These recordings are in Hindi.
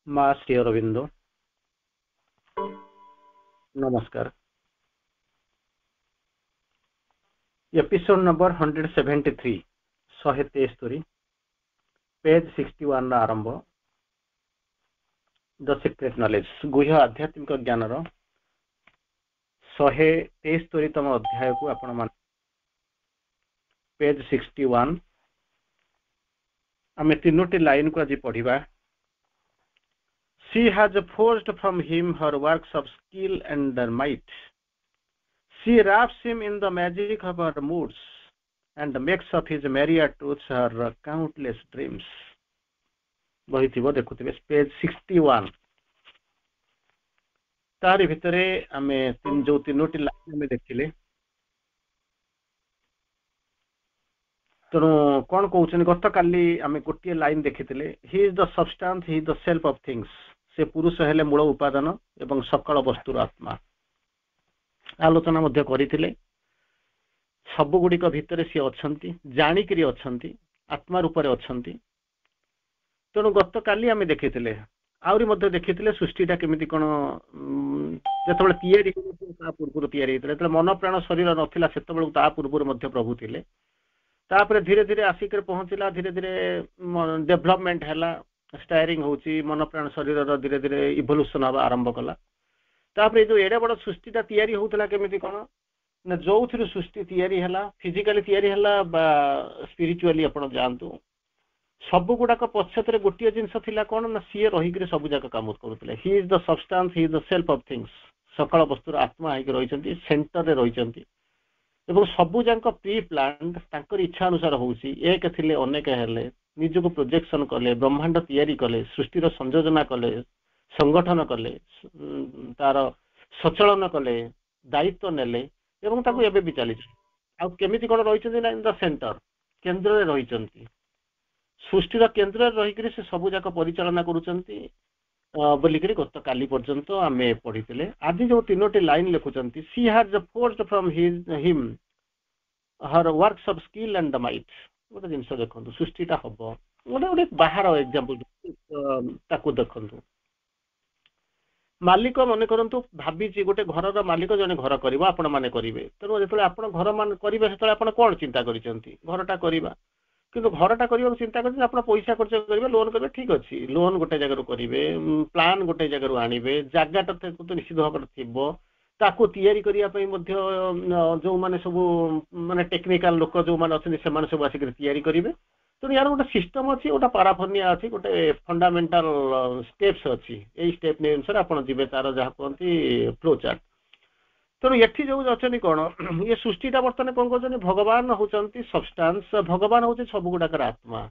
माँ श्री अरविंदो नमस्कार। एपिसोड नंबर 173 173 पेज 61 आरंभ द सीक्रेट नॉलेज गुह्य आध्यात्मिक ज्ञान 173तम अध्याय को आपण मान पेज 61 आम तीनोटी लाइन को आज पढ़ा। She has forced from him her works of skill and might. She wraps him in the magic of her moods and makes of his myriad truths her countless dreams. बही थी देखुवे पेज 61 तारी भितरे आमे जो तीनोटी लाइन आमे देखिले तेणु कौन कहते गत काली आमे गोटे लाइन देखिथिले he is the substance he is the self of things से पुरुष हेले मूल उपादान एवं सकल वस्तुर आत्मा आलोचना मध्य करिथिले सब गुड़िक भितर सी अच्छी जाणिकी अच्छी आत्मा रूप से अच्छी तेणु गत काली आमे देखिथिले आउरी मध्य देखिथिले सृष्टिटा केमिति कोन जेतबेले तयारी ता पूर्व तयारी हेतले मन प्राण शरीर नथिला सेतबेले ता पूर्व मध्य प्रभु थिले तापर धीरे धीरे आसिक पहुंचला धीरे धीरे डेभलपमेंट हैला स्टायरिंग होची मन प्राण शरीर धीरे धीरे इवोल्यूशन हवा आरंभ कला तापर जो एडे बड़ सृष्टिटा तयारी होतला केमिति कोन ना जो थ्रु सृष्टि तयारी हैला फिजिकली तयारी हैला बा स्पिरिचुअली आपण जानतु सब गुडाक पछतरे गोटिए जिंस थिला कोन ना सी रही सब जाक काम करूतले he is the substance he is the self of things सकल वस्तुर आत्मा आइक रहिचंती सेंटर रे रहिचंती एवं सबू जाक प्री प्लान तांकर इच्छा अनुसार होउसी एक थिले अनेक हेले निजको प्रोजेक्शन कले ब्रह्मांड तयारी कले सृष्टिर संयोजना कले संगठन कले तार सचलन कले दायित्व नेले एवं ताकू एबे भी चली आ केमिति कोन रहिचंती ना इन द सेंटर केंद्र रे रहिचंती सृष्टिर केंद्र रे रहिकरी से सबू जाक परिचालना करूचंती बोलिकरी गत काली पर्यंत आमे पढ़िथिले आज जो तीनोटी लाइन लिखुचंती she has forced from him her works of skill and the might गोटे जिनस देखंतु सृष्टिटा हबो गोटे गोटे बाहर एग्जांपल ताकू देखंतु मालिक मन करंतु भाबीची गोटे घरर मालिक जने घर करबा आपण माने करिवे तेनो जेतले आपण घर मान करिवे सेतले आपण कोन चिंता करिसंती घरटा करबा किंतु घरटा करबा चिंता करछि आपण पैसा खर्च करिवे लोन करिवे ठीक अछि लोन गोटे जगह करिवे प्लान गोटे जगह आनिवे जागाटा तो निश्चित भाव थिबो ताको तयारी करिया पई मध्य जो माने सब माने टेक्निकल लोक जो माने अछि से माने सब आसी तयारी करिवे तो यार गोटे सिस्टम अछि गोटे पाराफर्निया अछि गोटे फंडामेंटल स्टेप्स अछि एई स्टेप ने अनुसार आपण जिवे तार जहा कोंती फ्लो चार्ट तेणु ये जो अच्छे कौन ये सृष्टिटा बर्तमान कौन कर भगवान होती सबस्टांस भगवान हूँ सब गुड़ाकर आत्मा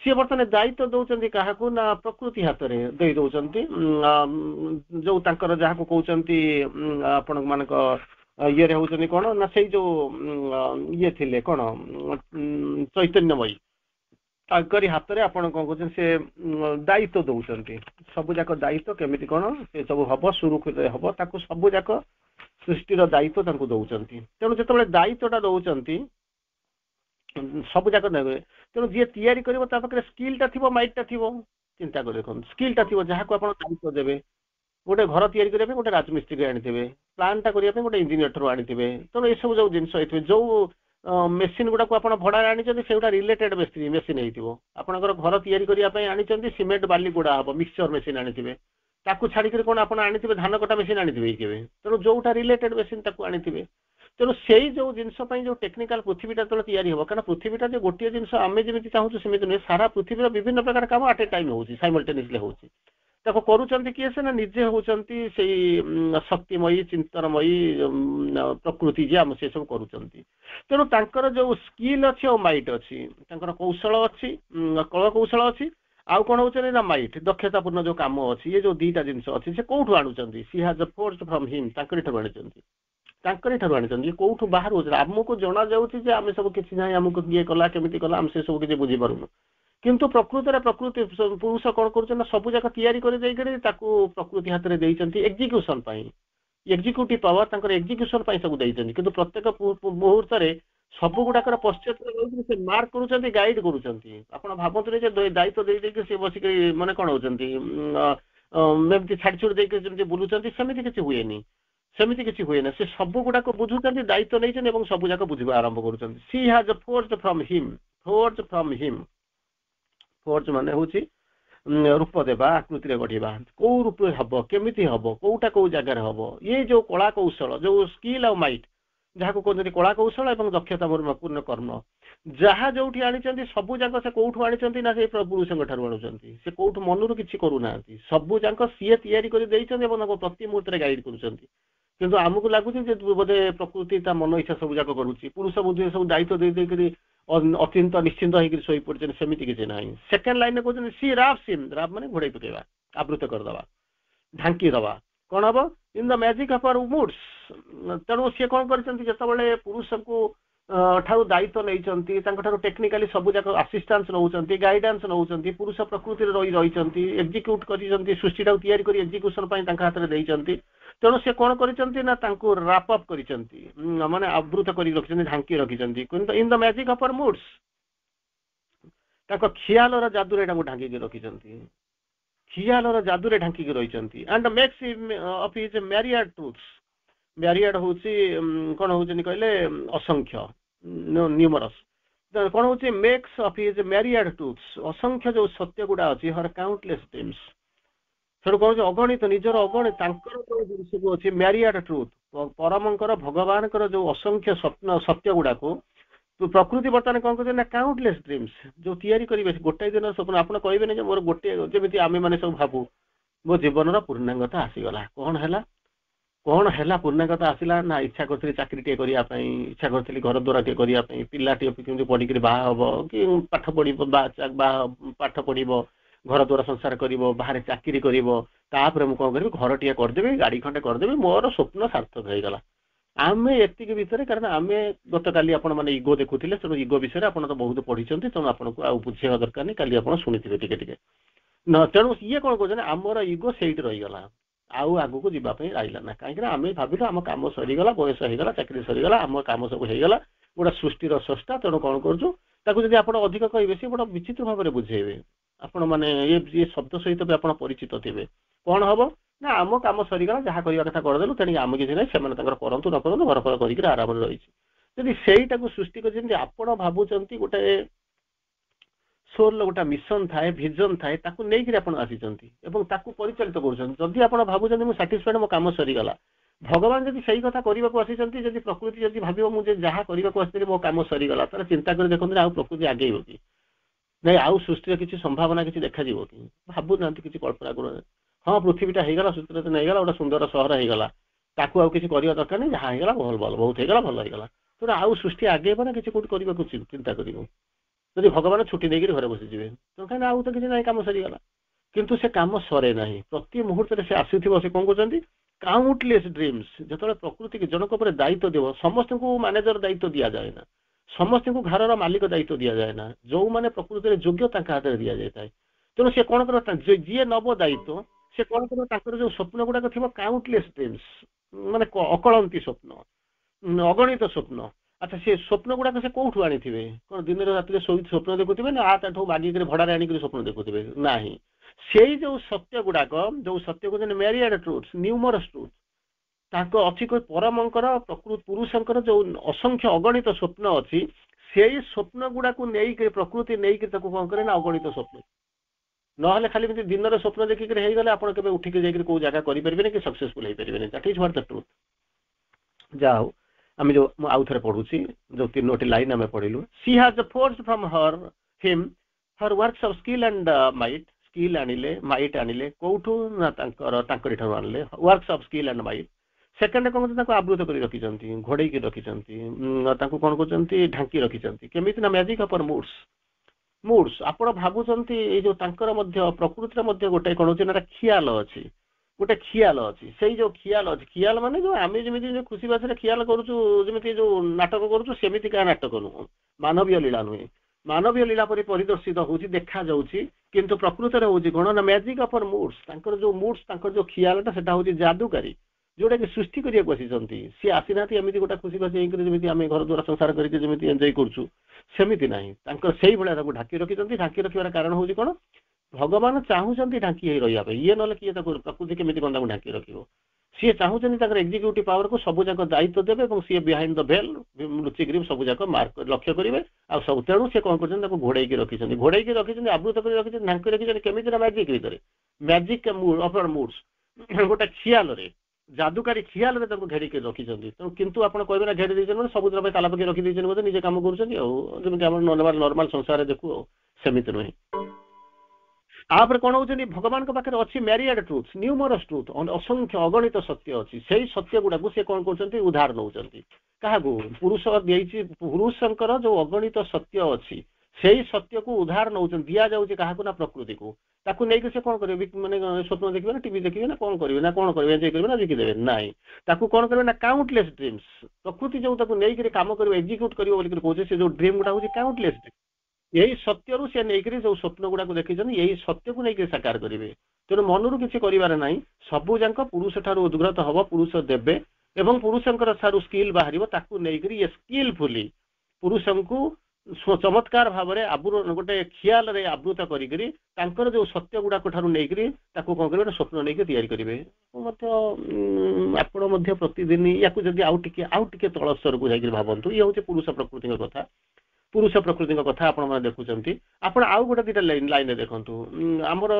सी बर्तमान दायित्व दौरान क्या ना प्रकृति हाथ में दे दौरान जो जहाँ को कहते आपण मान ये हूँ कौन ना से जो ये थे कौन चैतन्यमयी ताकरी हाथ में आपण कौन कहते से दायित्व दौरान सब जाक दायित्व केमिति कौन से सब हम सुरुखुर हम ताक सब जाक सृष्टिर दायित्व तांको दौचंती तेणु जेतबेले दायित्वटा दौचंती सब जाक नेबे तेणु जे तयारी करिवो ता पाखरे स्किलटा थिबो माइटटा थिबो चिंता कर देखन स्किलटा थिबो जहा को आपण दायित्व देबे गोटे घर तयारी करिया गोटे राजमिस्त्री आनिथिबे प्लानटा करिया गोटे इंजीनियर आनिथिबे तेणु ए सब जो जिंस होइथिबे जो मेसिन गुडा को आपण भड़ा आनिचंती सेउडा रिलेटेड मेसिन हेइथिबो आपणकर घर तयारी करिया पई आनिचंती सीमेंट बाली गुडा हबो मिक्सचर मेसिन आनिथिबे ताकू छाड़ी कौन आप आनीथे धान कटा मेसीन आनीथे केवे तेणु जोटा रिलेटेड मेसीन ताकू आनीथे तेणु से जो जिनस जो टेक्निकल पृथ्वीटा जो तैयारी हम क्या पृथ्वीटा जो गोटे जिनस आम जमी चाहूँ सेमती नुहे सारा पृथ्वी विभिन्न प्रकार काम आट ए टाइम होची साइमल्टेनियसली होची ताको करूचंती किए से ना निजे होचंती से शक्तिमयी चिंतनमयी प्रकृति जे आम से सब करूचंती तेणु तांकर जो स्किल अच्छी और माइट अच्छी तांकर कौशल अच्छी कला कौशल अच्छी आउ कौन होचने ना माइट दक्षतापूर्ण जो काम अच्छी ये जो दीटा जिनस अच्छी से कौटू आणुचंती सी हैज फोर्स्ड फ्रॉम हिम तांकरी ठरु आणुचंती तांकरी ठरु आणुचंती कौटू बाहर होच आमको जना जाउची जे आमे सब किछि नाही आमको किए कला केमिति कला हम से सब किछि बुझी पारुनु किंतु प्रकृति पुरुष कौन कर सब जाक तैयारी कर प्रकृति हाथ में देइचंती एग्जीक्यूशन पाई एग्जीक्यूटिव पावर तांकर एग्जीक्यूशन पाई सब देइचंती किंतु प्रत्येक मुहूर्त रे ସବୁ ଗୁଡାକର ପଶ୍ଚାତରେ ରହିକି ସେ ମାର୍କ କରୁଛନ୍ତି, ଗାଇଡ କରୁଛନ୍ତି। ଆପଣ ଭାବନ୍ତୁନି ଯେ ଦାୟିତ୍ୱ ଦେଇକି ସେ ବସିକି ମାନେ କଣ ହଉଛନ୍ତି ଏମିତି ଛାଡି ଛୁଡି ଦେଇକି ଯେମିତି ବୁଲୁଛନ୍ତି, ସେମିତି କିଛି ହୁଏନି। ସେମିତି କିଛି ହୁଏନି। ସେ ସବୁ ଗୁଡାକ ବୁଝୁଛନ୍ତି, ଦାୟିତ୍ୱ ନେଇଛନ୍ତି ଏବଂ ସବୁ ଯାକ ବୁଝିବା ଆରମ୍ଭ କରୁଛନ୍ତି। She has force from him, force from him. Force ମାନେ ହଉଛି ରୂପ ଦେବା, ଆକୃତିରେ ଗଢିବା। କୋଉ ରୂପରେ ହବ, କେମିତି ହବ, କୋଉଟା କୋଉ ଜାଗାରେ ହବ, ଇଏ ଯୋଉ କଳା କୌଶଳ, ଯୋଉ ସ୍କିଲ୍ ଆଉ ମାଇଟ୍, ଯାହାକୁ କହୁଛନ୍ତି କଳା କୌଶଳ ଏବଂ ଦକ୍ଷତା ପୂର୍ଣ୍ଣ କର୍ମ, ଯାହା ଯୋଉଠି ଆଣିଛନ୍ତି ସବୁ ଯାକ ସେ କୋଉଠୁ ଆଣିଛନ୍ତି ନା ସେ ପୁରୁଷଙ୍କ ଠାରୁ ଆଣୁଛନ୍ତି। ସେ କୋଉଠୁ ମନରୁ କିଛି କରୁନାହାନ୍ତି, ସବୁ ଯାକ ସିଏ ତିଆରି କରି ଦେଇଛନ୍ତି ଏବଂ ତାଙ୍କୁ ପ୍ରତି ମୁହୂର୍ତ୍ତରେ ଗାଇଡ କରୁଛନ୍ତି। କିନ୍ତୁ ଆମକୁ ଲାଗୁଛି ଯେ ବୋଧେ ପ୍ରକୃତି ତା ମନ ଇଚ୍ଛା ସବୁ ଯାକ କରୁଛି, ପୁରୁଷ ବୁଦ୍ଧିରେ ସବୁ ଦାୟିତ୍ୱ ଦେଇକରି ଅଚିନ୍ତ ନିଶ୍ଚିନ୍ତ ହେଇକି ଶୋଇ ପଡିଛନ୍ତି। ସେମିତି କିଛି ନାହିଁ। ସେକେଣ୍ଡ ଲାଇନରେ କହୁଛନ୍ତି ସି ରାପ୍ସ ହିମ୍, ରାପ୍ ମାନେ ଘୋଡେଇ ପକେଇବା, ଆବୃତ କରିଦବା, ଢାଙ୍କି ଦବା। କଣ ହବ? In the magic of our moods. ତେଣୁ ସିଏ କଣ କରିଛନ୍ତି, ଯେତେବେଳେ ପୁରୁଷଙ୍କୁ ଠାରୁ ଦାୟିତ୍ୱ ନେଇଛନ୍ତି, ତାଙ୍କଠାରୁ ଟେକ୍ନିକାଲି ସବୁ ଯାକ ଆସିଷ୍ଟାନ୍ସ ନେଉଛନ୍ତି, ଗାଇଡାନ୍ସ ନେଉଛନ୍ତି, ପୁରୁଷ ପ୍ରକୃତିରେ ରହିଛନ୍ତି, ଏକ୍ଜିକ୍ୟୁଟ କରିଛନ୍ତି, ସୃଷ୍ଟିଟାକୁ ତିଆରି କରି ଏକ୍ଜିକ୍ୟୁସନ ପାଇଁ ତାଙ୍କ ହାତରେ ଦେଇଛନ୍ତି। ତେଣୁ ସେ କଣ କରିଛନ୍ତି ନା ତାଙ୍କୁ ରାପ୍ ଅପ୍ କରିଛନ୍ତି, ମାନେ ଆବୃତ କରି ରଖିଛନ୍ତି, ଢାଙ୍କି ରଖିଛନ୍ତି। In the magic of our moods, ତାଙ୍କ ଖିଆଲର ଜାଦୁରେ ତାଙ୍କୁ ଢାଙ୍କିକି ରଖିଛନ୍ତି, ଖିଆଲର ଜାଦୁରେ ଢାଙ୍କିକି ରହିଛନ୍ତି। And makes of his myriad truths. Myriad ହଉଛି କଣ ହଉଛନ୍ତି କହିଲେ, ଅସଂଖ୍ୟ, ନ୍ୟୁମରସ୍। କଣ ହଉଛି? Makes of his myriad truths, ଅସଂଖ୍ୟ ଯୋଉ ସତ୍ୟ ଗୁଡା ଅଛି, ହର କାଉଣ୍ଟଲେସ୍ ଡ୍ରିମ୍ସ। ସେଠୁ କଣ ହଉଛି? ଅଗଣିତ, ନିଜର ଅଗଣିତ, ତାଙ୍କର ଯୋଉ ସବୁ ଅଛି ମ୍ୟାରିଆଡ୍ ଟ୍ରୁଥ୍, ପରମଙ୍କର ଭଗବାନଙ୍କର ଯୋଉ ଅସଂଖ୍ୟ ସ୍ୱପ୍ନ ସତ୍ୟ ଗୁଡାକୁ ପ୍ରକୃତି ବର୍ତ୍ତମାନ କଣ କରୁଛନ୍ତି ନା କାଉଣ୍ଟଲେସ୍ ଡ୍ରିମ୍ସ, ଯୋଉ ତିଆରି କରିବେ ଗୋଟାଏ ଦିନ ସ୍ୱପ୍ନ। ଆପଣ କହିବେନି ଯେ ମୋର ଗୋଟିଏ, ଯେମିତି ଆମେ ମାନେ ସବୁ ଭାବୁ ମୋ ଜୀବନର ପୂର୍ଣ୍ଣାଙ୍ଗତା ଆସିଗଲା। କଣ ହେଲା? କଣ ହେଲା? ପୂର୍ଣ୍ଣାଙ୍ଗତା ଆସିଲା ନା, ଇଚ୍ଛା କରୁଥିଲି ଚାକିରି ଟିକେ କରିବା ପାଇଁ, ଇଚ୍ଛା କରୁଥିଲି ଘର ଦ୍ୱାର ଟିକେ କରିବା ପାଇଁ, ପିଲାଟିଏ କେମିତି ପଢିକିରି ବାହା ହବ, କି ପାଠ ପଢିବ, ପାଠ ପଢିବ, ଘର ଦ୍ୱାର ସଂସାର କରିବ, ବାହାରେ ଚାକିରି କରିବ, ତାପରେ ମୁଁ କଣ କରିବି, ଘର ଟିକେ କରିଦେବି, ଗାଡି ଖଣ୍ଡେ କରିଦେବି, ମୋର ସ୍ୱପ୍ନ ସାର୍ଥକ ହେଇଗଲା। ଆମେ ଏତିକି ଭିତରେ, କାରଣ ଆମେ ଗତକାଲି ଆପଣ ମାନେ ଇଗୋ ଦେଖୁଥିଲେ, ତେଣୁ ଇଗୋ ବିଷୟରେ ଆପଣ ତ ବହୁତ ପଢିଛନ୍ତି, ତେଣୁ ଆପଣଙ୍କୁ ଆଉ ବୁଝେଇବା ଦରକାର ନାହିଁ, କାଲି ଆପଣ ଶୁଣିଥିବେ ଟିକେ ଟିକେ। ତେଣୁ ଇଏ କଣ କହୁଛନ୍ତି, ଆମର ଇଗୋ ସେଇଠି ରହିଗଲା, ଆଉ ଆଗକୁ ଯିବା ପାଇଁ ରହିଲା ନା। କାହିଁକି ନା ଆମେ ଭାବିଲୁ ଆମ କାମ ସରିଗଲା, ବୟସ ହେଇଗଲା, ଚାକିରି ସରିଗଲା, ଆମ କାମ ସବୁ ହେଇଗଲା, ଗୋଟେ ସୃଷ୍ଟିର ସ୍ରଷ୍ଟା। ତେଣୁ କଣ କରୁଛୁ, ତାକୁ ଯଦି ଆପଣ ଅଧିକ କହିବେ, ସେ ଗୋଟେ ବିଚିତ୍ର ଭାବରେ ବୁଝେଇବେ। ଆପଣ ମାନେ ଏ ଶବ୍ଦ ସହିତ ବି ଆପଣ ପରିଚିତ ଥିବେ। କଣ ହବ ନା, ଆମ କାମ ସରିଗଲା, ଯାହା କରିବା କଥା କରିଦେଲୁ, ତେଣିକି ଆମେ କିଛି ନାହିଁ, ସେମାନେ ତାଙ୍କର କରନ୍ତୁ ନ କରନ୍ତୁ, ଘର ଫର କରିକି ଆରାମରେ ରହିଛି। ଯଦି ସେଇଟାକୁ ସୃଷ୍ଟି କରିଛନ୍ତି, ଆପଣ ଭାବୁଛନ୍ତି ଗୋଟେ ସୋଲର ଗୋଟେ ମିଶନ ଥାଏ, ଭିଜନ ଥାଏ, ତାକୁ ନେଇକିରି ଆପଣ ଆସିଛନ୍ତି ଏବଂ ତାକୁ ପରିଚାଳିତ କରୁଛନ୍ତି। ଯଦି ଆପଣ ଭାବୁଛନ୍ତି ମୁଁ ସାଟିସ୍ଫାଏଡ୍, ମୋ କାମ ସରିଗଲା, ଭଗବାନ ଯଦି ସେଇ କଥା କରିବାକୁ ଆସିଛନ୍ତି, ଯଦି ପ୍ରକୃତି ଯଦି ଭାବିବ ମୁଁ ଯେ ଯାହା କରିବାକୁ ଆସିଥିଲି ମୋ କାମ ସରିଗଲା, ତାହେଲେ ଚିନ୍ତା କରି ଦେଖନ୍ତୁ ଆଉ ପ୍ରକୃତି ଆଗେଇବ କି ନାଇଁ, ଆଉ ସୃଷ୍ଟିର କିଛି ସମ୍ଭାବନା କିଛି ଦେଖାଯିବ କି? ଭାବୁନାହାନ୍ତି, କିଛି କଳ୍ପନା କରୁନାହାନ୍ତି। ହଁ, ପୃଥିବୀଟା ହେଇଗଲା, ସୂତ୍ରତା ହେଇଗଲା, ଗୋଟେ ସୁନ୍ଦର ସହର ହେଇଗଲା, ତାକୁ ଆଉ କିଛି କରିବା ଦରକାର ନାହିଁ, ଯାହା ହେଇଗଲା ଭଲ, ବହୁତ ହେଇଗଲା, ଭଲ ହେଇଗଲା। ତେଣୁ ଆଉ ସୃଷ୍ଟି ଆଗେଇବ ନା କିଛି କୋଉଠି କରିବାକୁ ଚିନ୍ତା କରିବ? ଯଦି ଭଗବାନ ଛୁଟି ନେଇକିରି ଘରେ ବସିଯିବେ, ତ କାହିଁକି ଆଉ ତ କିଛି ନାହିଁ, କାମ ସରିଗଲା। କିନ୍ତୁ ସେ କାମ ସରେ ନାହିଁ, ପ୍ରତି ମୁହୂର୍ତ୍ତରେ ସେ ଆସୁଥିବ। ସେ କଣ କରୁଛନ୍ତି? କାଉଣ୍ଟଲେସ୍ ଡ୍ରିମ୍ସ। ଯେତେବେଳେ ପ୍ରକୃତି ଜଣଙ୍କ ଉପରେ ଦାୟିତ୍ୱ ଦେବ, ସମସ୍ତଙ୍କୁ ମ୍ୟାନେଜର ଦାୟିତ୍ୱ ଦିଆଯାଏ ନା, ସମସ୍ତଙ୍କୁ ଘରର ମାଲିକ ଦାୟିତ୍ୱ ଦିଆଯାଏ ନା, ଯୋଉମାନେ ପ୍ରକୃତିରେ ଯୋଗ୍ୟ ତାଙ୍କ ହାତରେ ଦିଆଯାଇଥାଏ। ତେଣୁ ସେ କଣ କରିବ, ଯିଏ ନବ ଦାୟିତ୍ୱ, ସେ କଣ କରିବ, ତାଙ୍କର ଯୋଉ ସ୍ୱପ୍ନ ଗୁଡାକ ଥିବ, କାଉଣ୍ଟଲେସ୍ ଡ୍ରିମ୍ସ, ମାନେ ଅକଳନ୍ତି ସ୍ୱପ୍ନ, ଅଗଣିତ ସ୍ୱପ୍ନ। ଆଚ୍ଛା, ସେ ସ୍ୱପ୍ନ ଗୁଡାକ ସେ କୋଉଠୁ ଆଣିଥିବେ? କଣ ଦିନରେ ରାତିରେ ଶୋଇ ସ୍ୱପ୍ନ ଦେଖୁଥିବେ ନା ତାଠୁ ମାଗିକିରି ଭଡାରେ ଆଣିକିରି ସ୍ୱପ୍ନ ଦେଖୁଥିବେ? ନାହିଁ, ସେଇ ଯୋଉ ସତ୍ୟ ଗୁଡାକ, ଯୋଉ ସତ୍ୟ କହୁଛନ୍ତି ମ୍ୟାରିଆଡ୍ ଟ୍ରୁଥ୍ସ, ନ୍ୟୁମରସ୍ ଟ୍ରୁଥ୍, ତାଙ୍କ ଅଛି ପରମଙ୍କର ପୁରୁଷଙ୍କର ଯୋଉ ଅସଂଖ୍ୟ ଅଗଣିତ ସ୍ୱପ୍ନ ଅଛି, ସେଇ ସ୍ୱପ୍ନ ଗୁଡାକୁ ନେଇକି ପ୍ରକୃତି ନେଇକି ତାକୁ କଣ କରେ ନା, ଅଗଣିତ ସ୍ୱପ୍ନ। ନହେଲେ ଖାଲି ଏମିତି ଦିନରେ ସ୍ୱପ୍ନ ଦେଖିକି ହେଇଗଲେ ଆପଣ କେବେ ଉଠିକି ଯାଇକି କୋଉ ଜାଗା କରିପାରିବେନି କି ସକ୍ସେସଫୁଲ ହେଇପାରିବେନି। That is what the truth. ଯାହା ହଉ, ଆମେ ଯୋଉ ମୁଁ ଆଉ ଥରେ ପଢୁଛି, ଯୋଉ 3ଟି ଲାଇନ୍ ଆମେ ପଢିଲୁ। She has force from him her works of skill and might. Skill ଆଣିଲେ, ମାଇଟ୍ ଆଣିଲେ, କୋଉଠୁ ନା ତାଙ୍କରି ଠାରୁ ଆଣିଲେ, works of skill and might. Second କଣ କରୁଛନ୍ତି, ତାକୁ ଆବୃତ କରି ରଖିଛନ୍ତି, ଘୋଡେଇକି ରଖିଛନ୍ତି, ତାଙ୍କୁ କଣ କରୁଛନ୍ତି, ଢାଙ୍କି ରଖିଛନ୍ତି। କେମିତି ନା, ମ୍ୟାଜିକ୍ ଅଫ୍ ମୁଡ୍ସ। ମୁଡ୍ସ, ଆପଣ ଭାବୁଛନ୍ତି ଏଇ ଯୋଉ ତାଙ୍କର ମଧ୍ୟ ପ୍ରକୃତିର ମଧ୍ୟ ଗୋଟେ କଣ ହଉଛି ନା, ଖିଆଲ ଅଛି, ଗୋଟେ ଖିଆଲ ଅଛି। ସେଇ ଯୋଉ ଖିଆଲ ଅଛି, ଖିଆଲ ମାନେ ଯୋଉ ଆମେ ଯେମିତି ଯୋଉ ଖୁସି ବାସିରେ ଖିଆଲ କରୁଛୁ, ଯେମିତି ଯୋଉ ନାଟକ କରୁଛୁ, ସେମିତି କାହା ନାଟକ ନୁହଁ, ମାନବୀୟ ଲୀଳା ନୁହେଁ। ମାନବୀୟ ଲୀଳା ପରି ପରିଦର୍ଶିତ ହଉଛି, ଦେଖାଯାଉଛି, କିନ୍ତୁ ପ୍ରକୃତରେ ହଉଛି କଣ ନା, ମ୍ୟାଜିକ୍ ଅଫ୍ ମୁଡ୍ସ। ତାଙ୍କର ଯୋଉ ମୁଡ୍ସ, ତାଙ୍କର ଯୋଉ ଖିଆଲଟା, ସେଟା ହଉଛି ଯାଦୁକାରୀ, जोटा कि सृष्टि करने बसी सी आसी ना एमती गोटे खुशी खुशी जमी आम घर द्वारा संसार करके एंजय करमती ना से भाया ढाकी रखी ढाकी रखार कारण हूँ कौन भगवान चाहूँ ढाकी रही ये ना किए प्रकृति केमी कौन ढाकी रख सी चाहूँ एक्जिक्यूटिव पावर को सब जाक दायित्व देवे और सी बिहाइंड द भेल लुचिक सब जाक मार्क लक्ष्य करेंगे आ सब तेणु सी कौन कर घोड़े रखी घोड़े रखी आवृत कर रखी ढांकी रखी केमी मैजिक भितर मैजिक अपर मुड्स गोटे खियाल जादुकारी खियाल घेरिक रखी किंतु आप कहे ना घेरी देते सब ताला पकड़ रखी बोलते निजे कम कर नॉर्मल संसार देखू सेमती नुहे आप कौन होती भगवान पाखे अच्छी मैरिएड ट्रुथ न्यूमरस ट्रुथ असंख्य अगणित सत्य अच्छी से सत्य गुड़ा सी कौन कर उधार नौ क्या पुरुष पुरुषंकर जो अगणित सत्य अच्छी से सत्य को उधार नौ दि जाऊँगी क्या ना प्रकृति को ताकू नहीं से कौन करेंगे मैंने स्वप्न देखिए ना टीवी देखिए ना कौन करेंगे ना कौन करेंगे एंजय करेंगे ना बिकिदेवे ना ताकू कौन करेंगे ना काउंटलेस ड्रीम्स प्रकृति जो नहीं कम कर एक्जिक्यूट कर कहे से जो ड्रीम गुड़ा हूँ काउंटलेस यही सत्य रू सी नहीं जो स्वप्न गुड़ा देखी यही सत्य को लेकर साकार करेंगे तेणु मनरू किसी कर ना सबू जाक पुरुष ठार उद्ग्रत हम पुरुष देवे एवं पुरुषंकर ठार स्किल बाहर नहीं स्किलफुली पुरुष को चमत्कार भाव में गोटे खियाल आवृत कर जो सत्य गुड़ाक ठार नहीं कौन करेंगे स्वप्न नहीं तैयारी करेंगे आपण प्रतिदिन या आउ टे तल स्तर को जाकर भावतु ये हूँ पुरुष प्रकृति कथा पुरुष प्रकृति कथा आपण देखुं आपण आउ गोटे दीटा लाइन देखु आमर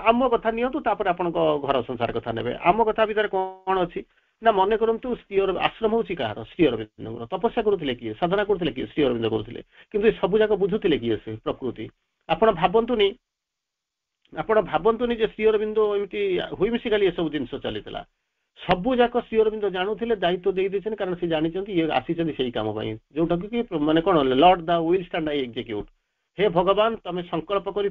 आम कथा निपर आप घर संसार कथा ने आम कथा भितर कौन अच्छी ना मन करूँ श्री आश्रम हूँ कह श्री अरविंद तपस्या करुले किए साधना करुले किए श्री अरविंद करुले कि सब जाक बुझुले किए से प्रकृति आपण भावतुनि श्री अरविंद एमती हुई मिशिका ये सब जिन चली सबू जाक श्री अरविंद जानूले दायित्व देदेन कारण से जानते ये आसी से कम जोटा कि माने कौन lord the will stand I execute हे भगवान तुम संकल्प कर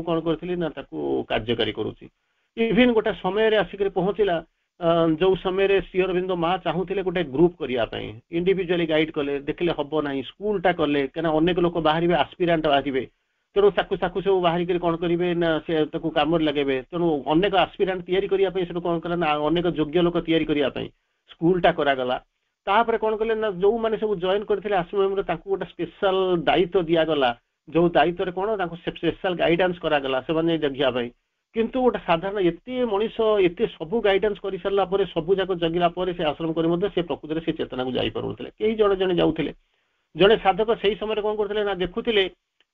कौन करी ना कार्यकारी करुँची इवन गोटे समय आसिक पहुँचला जो समय श्री अरविंद माँ चाहूले गोटे ग्रुप करने इंडिविजुअली गाइड कले देखले हम ना स्कूलटा कले क्या अनेक लोक बाहर आस्पिरांट बाहर तेणु ताकू सब बाहर कौन करेंगे ना से कम लगे तेणु अनेक आस्पिरांट या कौन कला ना अनेक योग्य लोक या स्कूलटा करागला तापर कौन कले ना जो मैंने सब जॉइन करते आश्रम गोटे स्पेशल दायित्व दिगला जो दायित्व कौन स्पेशल गाइडेंस करागला से जगियापाई किंतु गोटे साधारण एत मनीष एत सबू गाइडेंस कर सारापर सबू जाक जगिला से आश्रम कर प्रकृति से चेतना को जापे कई जड़े जड़े जाऊे जड़े साधक से समय कौन करते ना देखुले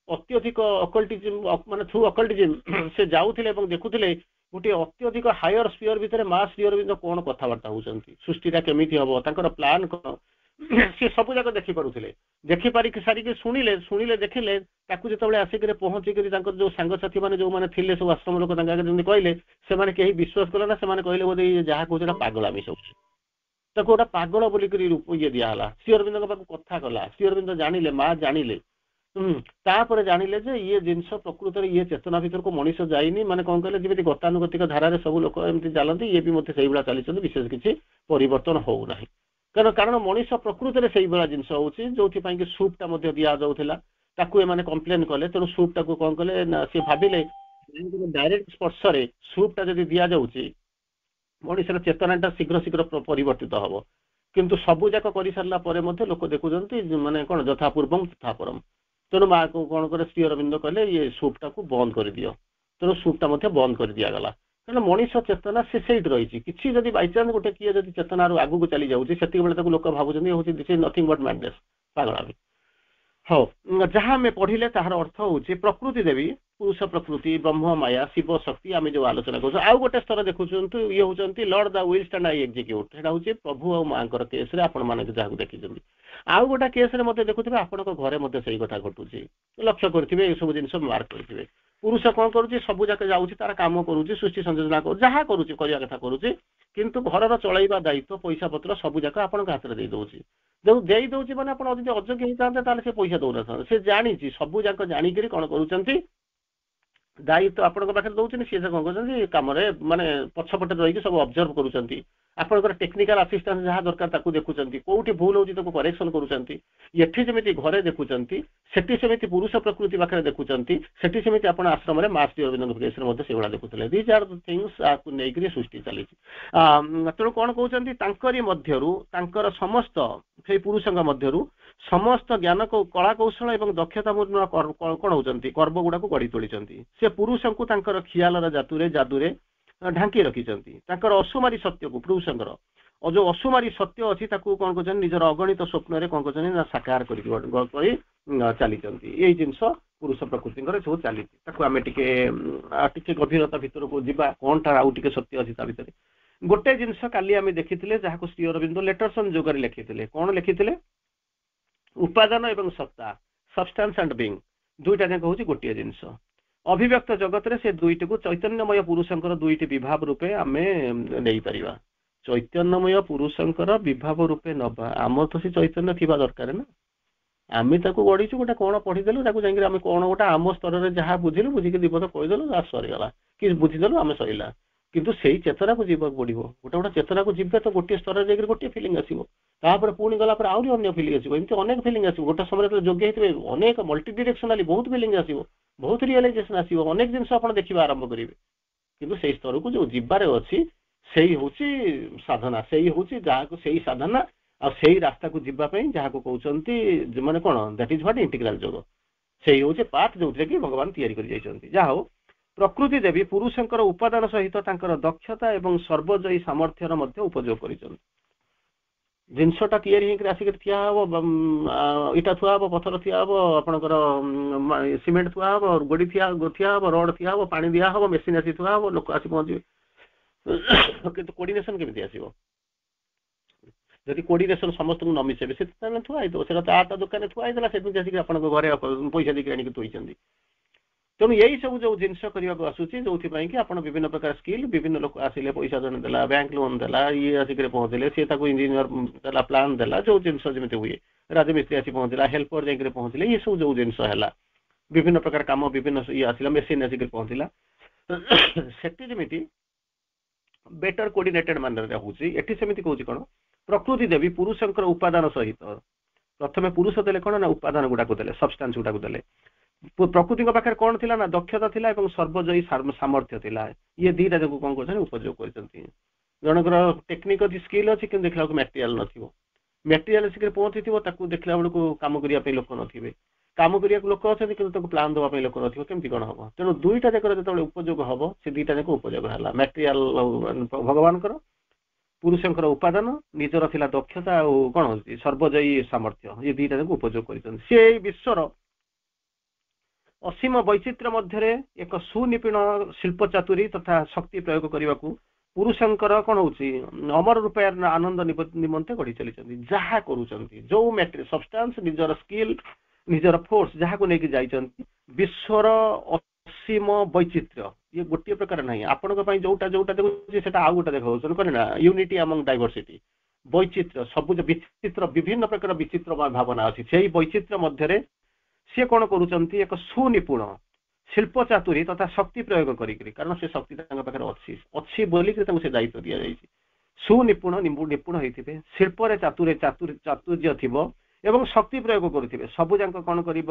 अत्यधिक अकल्टिज्म माने थ्रू अकल्टिज्म से जाऊे देखुले गोटे अत्यधिक हायर स्पीयर भितर माँ श्री अरविंद कौन कथबार्ता होती सृष्टिटा केमी हम प्लान कौन सी सब जाक देखिपे देखिपारि सारिक शुणिले शुणिले देखिले जो आसिक पहुँचिक जो सांगसाथी मैंने जो मैंने थे सब आश्रम लोक कहले से कहीं विश्वास कले ना से कहले बोधे जहाँ कहते पागलामी सब गोटे पागल बोलिक रूप ये दिहला श्री अरविंद कथा कला श्री अरविंद जानिले माँ जानिले तापर जानिले जे ये जिनस प्रकृत ये चेतना भीतर को मनीष जाइनी माने कौन कहले जमी गतानुगतिक धारा सब लोक एमती चलती ये भी मत से चली विशेष किसी परिवर्तन होना कारण मनीष प्रकृति से जिनस हूँ जो सूपटा दि जाऊला एम कम्प्लेन कले तेणु सूपटा को कौन कले ना सी भाविले डायरेक्ट स्पर्श सूपटा जब दि जाऊँगी मनीषर चेतनाटा शीघ्र शीघ्र परिवर्तित हम किंतु सबू जाक कर सारापर लोक देखुं माने कौन यथा पूर्वम तथा परम तेणु माँ को कौन करे श्री अरविंद कले ये सूपटा को बंद कर दियो तेणु सूपटा बंद कर दिगला कारण मनीष चेतना से रही किसी जब बाईचान्स गोटे किए जब चेतना आगू चली जाऊँगी लोक भावुँ हूँ this is nothing but madness पागलामी हाँ जहाँ आम पढ़िले तार अर्थ हूँ प्रकृति देवी पुरुष प्रकृति ब्रह्म माया शिव शक्ति आम जो आलोचना कर आउ गोटे स्तर देखुं ये हूँ Lord the will stand I execute यहाँ हूँ प्रभु और माँ केस आपण मैंने जहाँ देखी आउ गोटे केस देखुए आपण घरे से कथा घटुची लक्ष्य करेंगे सब जिन मार्क करेंगे पुरुष कौन करुच्ची सब जाक जाऊँगी तार कम करुच्ची सृष्टि संयोजना कर जहाँ करुच्ची करने कथा करुच्ची किंतु घर चलैवा दायित्व पैसा पत्र सब जाक आपण हाथ में देदे जो दे दौर मैंने आप अयोग्य होता से पैसा दौना से जानी सबू जाक जाणिक कौन करुँच ଦାୟିତ୍ୱ ଆପଣଙ୍କ ପାଖରେ ଦଉଛନ୍ତି, ସିଏ କଣ କରୁଛନ୍ତି କାମରେ ମାନେ ପଛପଟେ ରହିକି ସବୁ ଅବଜର୍ଭ କରୁଛନ୍ତି, ଆପଣଙ୍କର ଟେକ୍ନିକାଲ ଆସିଷ୍ଟାନ୍ସ ଯାହା ଦରକାର ତାକୁ ଦେଖୁଛନ୍ତି, କୋଉଠି ଭୁଲ ହଉଛି ତାକୁ କରେକ୍ସନ କରୁଛନ୍ତି। ଏଠି ଯେମିତି ଘରେ ଦେଖୁଛନ୍ତି ସେଠି ସେମିତି ପୁରୁଷ ପ୍ରକୃତି ପାଖରେ ଦେଖୁଛନ୍ତି, ସେଠି ସେମିତି ଆପଣ ଆଶ୍ରମରେ ମା ଶ୍ରୀ ଅରବିନ୍ଦଙ୍କ କେସରେ ମଧ୍ୟ ସେଇଭଳିଆ ଦେଖୁଥିଲେ। ଦିଜ୍ ଆର୍ ଦ ଥିଙ୍ଗସ୍ ଆକୁ ନେଇକରି ସୃଷ୍ଟି ଚାଲିଛି। ତେଣୁ କଣ କହୁଛନ୍ତି ତାଙ୍କରି ମଧ୍ୟରୁ ତାଙ୍କର ସମସ୍ତ ସେଇ ପୁରୁଷଙ୍କ ମଧ୍ୟରୁ ସମସ୍ତ ଜ୍ଞାନ କଳା କୌଶଳ ଏବଂ ଦକ୍ଷତା ପୂର୍ଣ୍ଣ କଣ ହଉଛନ୍ତି କର୍ମ ଗୁଡାକୁ ଗଢି ତୋଳିଛନ୍ତି। ସେ ପୁରୁଷଙ୍କୁ ତାଙ୍କର ଖିଆଲର ଯାଦୁରେ ଢାଙ୍କି ରଖିଛନ୍ତି। ତାଙ୍କର ଅସୁମାରୀ ସତ୍ୟକୁ ପୁରୁଷଙ୍କର ଯୋଉ ଅସୁମାରୀ ସତ୍ୟ ଅଛି ତାକୁ କଣ କରୁଛନ୍ତି ନିଜର ଅଗଣିତ ସ୍ୱପ୍ନରେ କଣ କରୁଛନ୍ତି ନା ସାକାର କରି ଚାଲିଛନ୍ତି। ଏଇ ଜିନିଷ ପୁରୁଷ ପ୍ରକୃତିଙ୍କର ସବୁ ଚାଲିଛି। ତାକୁ ଆମେ ଟିକେ ଗଭୀରତା ଭିତରକୁ ଯିବା, କଣଟା ଆଉ ଟିକେ ସତ୍ୟ ଅଛି ତା ଭିତରେ। ଗୋଟେ ଜିନିଷ କାଲି ଆମେ ଦେଖିଥିଲେ ଯାହାକୁ ଶ୍ରୀ ଅରବିନ୍ଦ ଲେଟରସନ ଯୁଗରେ ଲେଖିଥିଲେ। କଣ ଲେଖିଥିଲେ? ଉପାଦାନ ଏବଂ ସତ୍ତା, ସବଷ୍ଟାନ୍ସ ଆଣ୍ଡ ବିଙ୍ଗ, ଦୁଇଟା ଯାକ ହଉଛି ଗୋଟିଏ ଜିନିଷ। ଅଭିବ୍ୟକ୍ତ ଜଗତରେ ସେ ଦୁଇଟିକୁ ଚୈତନ୍ୟମୟ ପୁରୁଷଙ୍କର ଦୁଇଟି ବିଭାବ ରୂପେ ଆମେ ନେଇପାରିବା। ଚୈତନ୍ୟମୟ ପୁରୁଷଙ୍କର ବିଭାବ ରୂପେ ନବା, ଆମର ତ ସେ ଚୈତନ୍ୟ ଥିବା ଦରକାର ନା। ଆମେ ତାକୁ ଗଢିଛୁ, ଗୋଟେ କଣ ପଢିଦେଲୁ ତାକୁ ଯାଇକି ଆମେ କଣ ଗୋଟେ ଆମ ସ୍ତରରେ ଯାହା ବୁଝିଲୁ ବୁଝିକି ଦିବସ କହିଦେଲୁ, ସରିଗଲା କି ବୁଝିଦେଲୁ ଆମେ ସରିଲା। କିନ୍ତୁ ସେଇ ଚେତନାକୁ ଯିବାକୁ ପଡିବ। ଗୋଟେ ଚେତନାକୁ ଯିବେ ତ ଗୋଟିଏ ସ୍ତରରେ ଯାଇକି ଗୋଟିଏ ଫିଲିଂ ଆସିବ, ତାପରେ ପୁଣି ଗଲା ପରେ ଆହୁରି ଅନ୍ୟ ଫିଲିଂ ଆସିବ, ଏମିତି ଅନେକ ଫିଲିଂ ଆସିବ। ଗୋଟେ ସମୟରେ ଯୋଗ୍ୟ ହେଇଥିବେ ଅନେକ ମଲ୍ଟି ଡିରେକ୍ସନାଲି ବହୁତ ଫିଲିଂ ଆସିବ, ବହୁତ ରିଅଲାଇଜେସନ ଆସିବ, ଅନେକ ଜିନିଷ ଆପଣ ଦେଖିବା ଆରମ୍ଭ କରିବେ। କିନ୍ତୁ ସେଇ ସ୍ତରକୁ ଯୋଉ ଯିବାରେ ଅଛି ସେଇ ହଉଛି ସାଧନା, ସେଇ ହଉଛି ଯାହାକୁ ସେଇ ସାଧନା ଆଉ ସେଇ ରାସ୍ତାକୁ ଯିବା ପାଇଁ ଯାହାକୁ କହୁଛନ୍ତି ମାନେ କଣ ଦ୍ୟାଟ୍ ଇଜ ହ୍ୱାଟ ଇଣ୍ଟିଗ୍ରାଲ ଯୋଗ। ସେଇ ହଉଛି ପାଥ ଯୋଉଥିରେ କି ଭଗବାନ ତିଆରି କରି ଯାଇଛନ୍ତି। ଯାହା ହଉ ପ୍ରକୃତି ଦେବୀ ପୁରୁଷଙ୍କର ଉପାଦାନ ସହିତ ତାଙ୍କର ଦକ୍ଷତା ଏବଂ ସର୍ବଜୟୀ ସାମର୍ଥ୍ୟର ମଧ୍ୟ ଉପଯୋଗ କରିଛନ୍ତି। ଜିନିଷଟା ତିଆରି ହେଇକି ଆସିକି ଠିଆ ହବ, ଇଟା ଥୁଆ ହବ, ପଥର ଥୁଆ ହବ, ଆପଣଙ୍କର ସିମେଣ୍ଟ ଥୁଆ ହବ, ଗୋଡି ଥୁଆ ହବ, ରଡ ଥୁଆ ହବ, ପାଣି ଦିଆ ହବ, ମେସିନ ଆସି ଥୁଆ ହବ, ଲୋକ ଆସି ପହଞ୍ଚିବେ। କିନ୍ତୁ କୋର୍ଡିନେସନ କେମିତି ଆସିବ? ଯଦି କୋର୍ଡିନେସନ ସମସ୍ତଙ୍କୁ ନ ମିଶେଇବେ ସେ ତାହେଲେ ଥୁଆ ହେଇଥିବ, ସେଟା ତା ଦୋକାନରେ ଥୁଆ ହେଇଥିଲା, ସେମିତି ଆସିକି ଆପଣଙ୍କ ଘରେ ପଇସା ଦେଇକି ଆଣିକି ଥୋଇଛନ୍ତି। ତେଣୁ ଏଇ ସବୁ ଯୋଉ ଜିନିଷ କରିବାକୁ ଆସୁଛି ଯୋଉଥିପାଇଁ କି ଆପଣ ବିଭିନ୍ନ ପ୍ରକାର ସ୍କିଲ୍, ବିଭିନ୍ନ ଲୋକ ଆସିଲେ ପଇସା ଜଣେ ଦେଲା, ବ୍ୟାଙ୍କ ଲୋନ ଦେଲା, ଇଏ ଆସିକି ପହଞ୍ଚିଲେ, ସିଏ ତାକୁ ଇଞ୍ଜିନିୟର ଦେଲା, ପ୍ଲାନ୍ ଦେଲା, ଯୋଉ ଜିନିଷ ଯେମିତି ହୁଏ, ରାଜମିସ୍ତ୍ରୀ ଆସି ପହଞ୍ଚିଲା, ହେଲ୍ପର ଯାଇକି ପହଞ୍ଚିଲେ, ଏ ସବୁ ଯୋଉ ଜିନିଷ ହେଲା, ବିଭିନ୍ନ ପ୍ରକାର କାମ ବିଭିନ୍ନ ଇଏ ଆସିଲା, ମେସିନ ଆସିକି ପହଞ୍ଚିଲା, ସେଠି ଯେମିତି ବେଟର କୋର୍ଡିନେଟେଡ ମାନରରେ ହଉଛି, ଏଠି ସେମିତି କହୁଛି କଣ ପ୍ରକୃତି ଦେବୀ ପୁରୁଷଙ୍କର ଉପାଦାନ ସହିତ, ପ୍ରଥମେ ପୁରୁଷ ଦେଲେ କଣ ନା ଉପାଦାନ ଗୁଡାକୁ ଦେଲେ, ସବଷ୍ଟାନ୍ସ ଗୁଡାକୁ ଦେଲେ। ପ୍ରକୃତିଙ୍କ ପାଖରେ କଣ ଥିଲା ନା ଦକ୍ଷତା ଥିଲା ଏବଂ ସର୍ବଜୟୀ ସାମର୍ଥ୍ୟ ଥିଲା। ଇଏ ଦିଟା ଯାକୁ କଣ କରୁଛନ୍ତି ଉପଯୋଗ କରିଛନ୍ତି। ଜଣଙ୍କର ଟେକ୍ନିକ ଅଛି, ସ୍କିଲ୍ ଅଛି, କିନ୍ତୁ ଦେଖିଲା ବେଳକୁ ମ୍ୟାଟେରିଆଲ ନଥିବ, ମ୍ୟାଟେରିଆଲ ଆସିକି ପହଞ୍ଚିଥିବ, ତାକୁ ଦେଖିଲା ବେଳକୁ କାମ କରିବା ପାଇଁ ଲୋକ ନଥିବେ, କାମ କରିବାକୁ ଲୋକ ଅଛନ୍ତି କିନ୍ତୁ ତାକୁ ପ୍ଲାନ୍ ଦେବା ପାଇଁ ଲୋକ ନଥିବ, କେମିତି କଣ ହବ? ତେଣୁ ଦୁଇଟା ଯାକର ଯେତେବେଳେ ଉପଯୋଗ ହବ, ସେ ଦିଟା ଯାକ ଉପଯୋଗ ହେଲା। ମ୍ୟାଟେରିଆଲ ଭଗବାନଙ୍କର, ପୁରୁଷଙ୍କର ଉପାଦାନ, ନିଜର ଥିଲା ଦକ୍ଷତା ଆଉ କଣ ହଉଛି ସର୍ବଜୟୀ ସାମର୍ଥ୍ୟ, ଏ ଦିଟା ଯାକ ଉପଯୋଗ କରିଛନ୍ତି। ସେ ଏଇ ବିଶ୍ୱର ଅସୀମ ବୈଚିତ୍ର୍ୟ ମଧ୍ୟରେ ଏକ ସୁନିପୁଣ ଶିଳ୍ପ ଚାତୁରୀ ତଥା ଶକ୍ତି ପ୍ରୟୋଗ କରିବାକୁ ପୁରୁଷଙ୍କର କଣ ହଉଛି ଅମର ରୂପେ ଆନନ୍ଦ ନିମନ୍ତେ ଗଢି ଚାଲିଛନ୍ତି। ଯାହା କରୁଛନ୍ତି, ଯୋଉ ମ୍ୟାଟେରିଆଲ ସବଷ୍ଟାନ୍ସ, ନିଜର ସ୍କିଲ୍, ନିଜର ଫୋର୍ସ ଯାହାକୁ ନେଇକି ଯାଇଛନ୍ତି, ବିଶ୍ୱର ଅସୀମ ବୈଚିତ୍ର୍ୟ, ଇଏ ଗୋଟିଏ ପ୍ରକାର ନାହିଁ। ଆପଣଙ୍କ ପାଇଁ ଯୋଉଟା ଦେଖୁଛି ସେଟା ଆଉ ଗୋଟେ ଦେଖାଉଛନ୍ତି, କଣ ନା ୟୁନିଟି ଆମଙ୍ଗ ଡାଇଭରସିଟି, ବୈଚିତ୍ର୍ୟ, ସବୁଜ ବିଚିତ୍ର, ବିଭିନ୍ନ ପ୍ରକାର ବିଚିତ୍ର ଭାବନା ଅଛି। ସେଇ ବୈଚିତ୍ର୍ୟ ମଧ୍ୟରେ ସିଏ କଣ କରୁଛନ୍ତି ଏକ ସୁନିପୁଣ ଶିଳ୍ପ ଚାତୁରୀ ତଥା ଶକ୍ତି ପ୍ରୟୋଗ କରିକିରି, କାରଣ ସେ ଶକ୍ତି ତାଙ୍କ ପାଖରେ ଅଛି ବୋଲିକି ତାଙ୍କୁ ସେ ଦାୟିତ୍ୱ ଦିଆଯାଇଛି। ସୁନିପୁଣ ନିପୁଣ ହେଇଥିବେ, ଶିଳ୍ପରେ ଚାତୁର୍ଯ୍ୟ ଥିବ ଏବଂ ଶକ୍ତି ପ୍ରୟୋଗ କରୁଥିବେ। ସବୁ ଯାକ କଣ କରିବ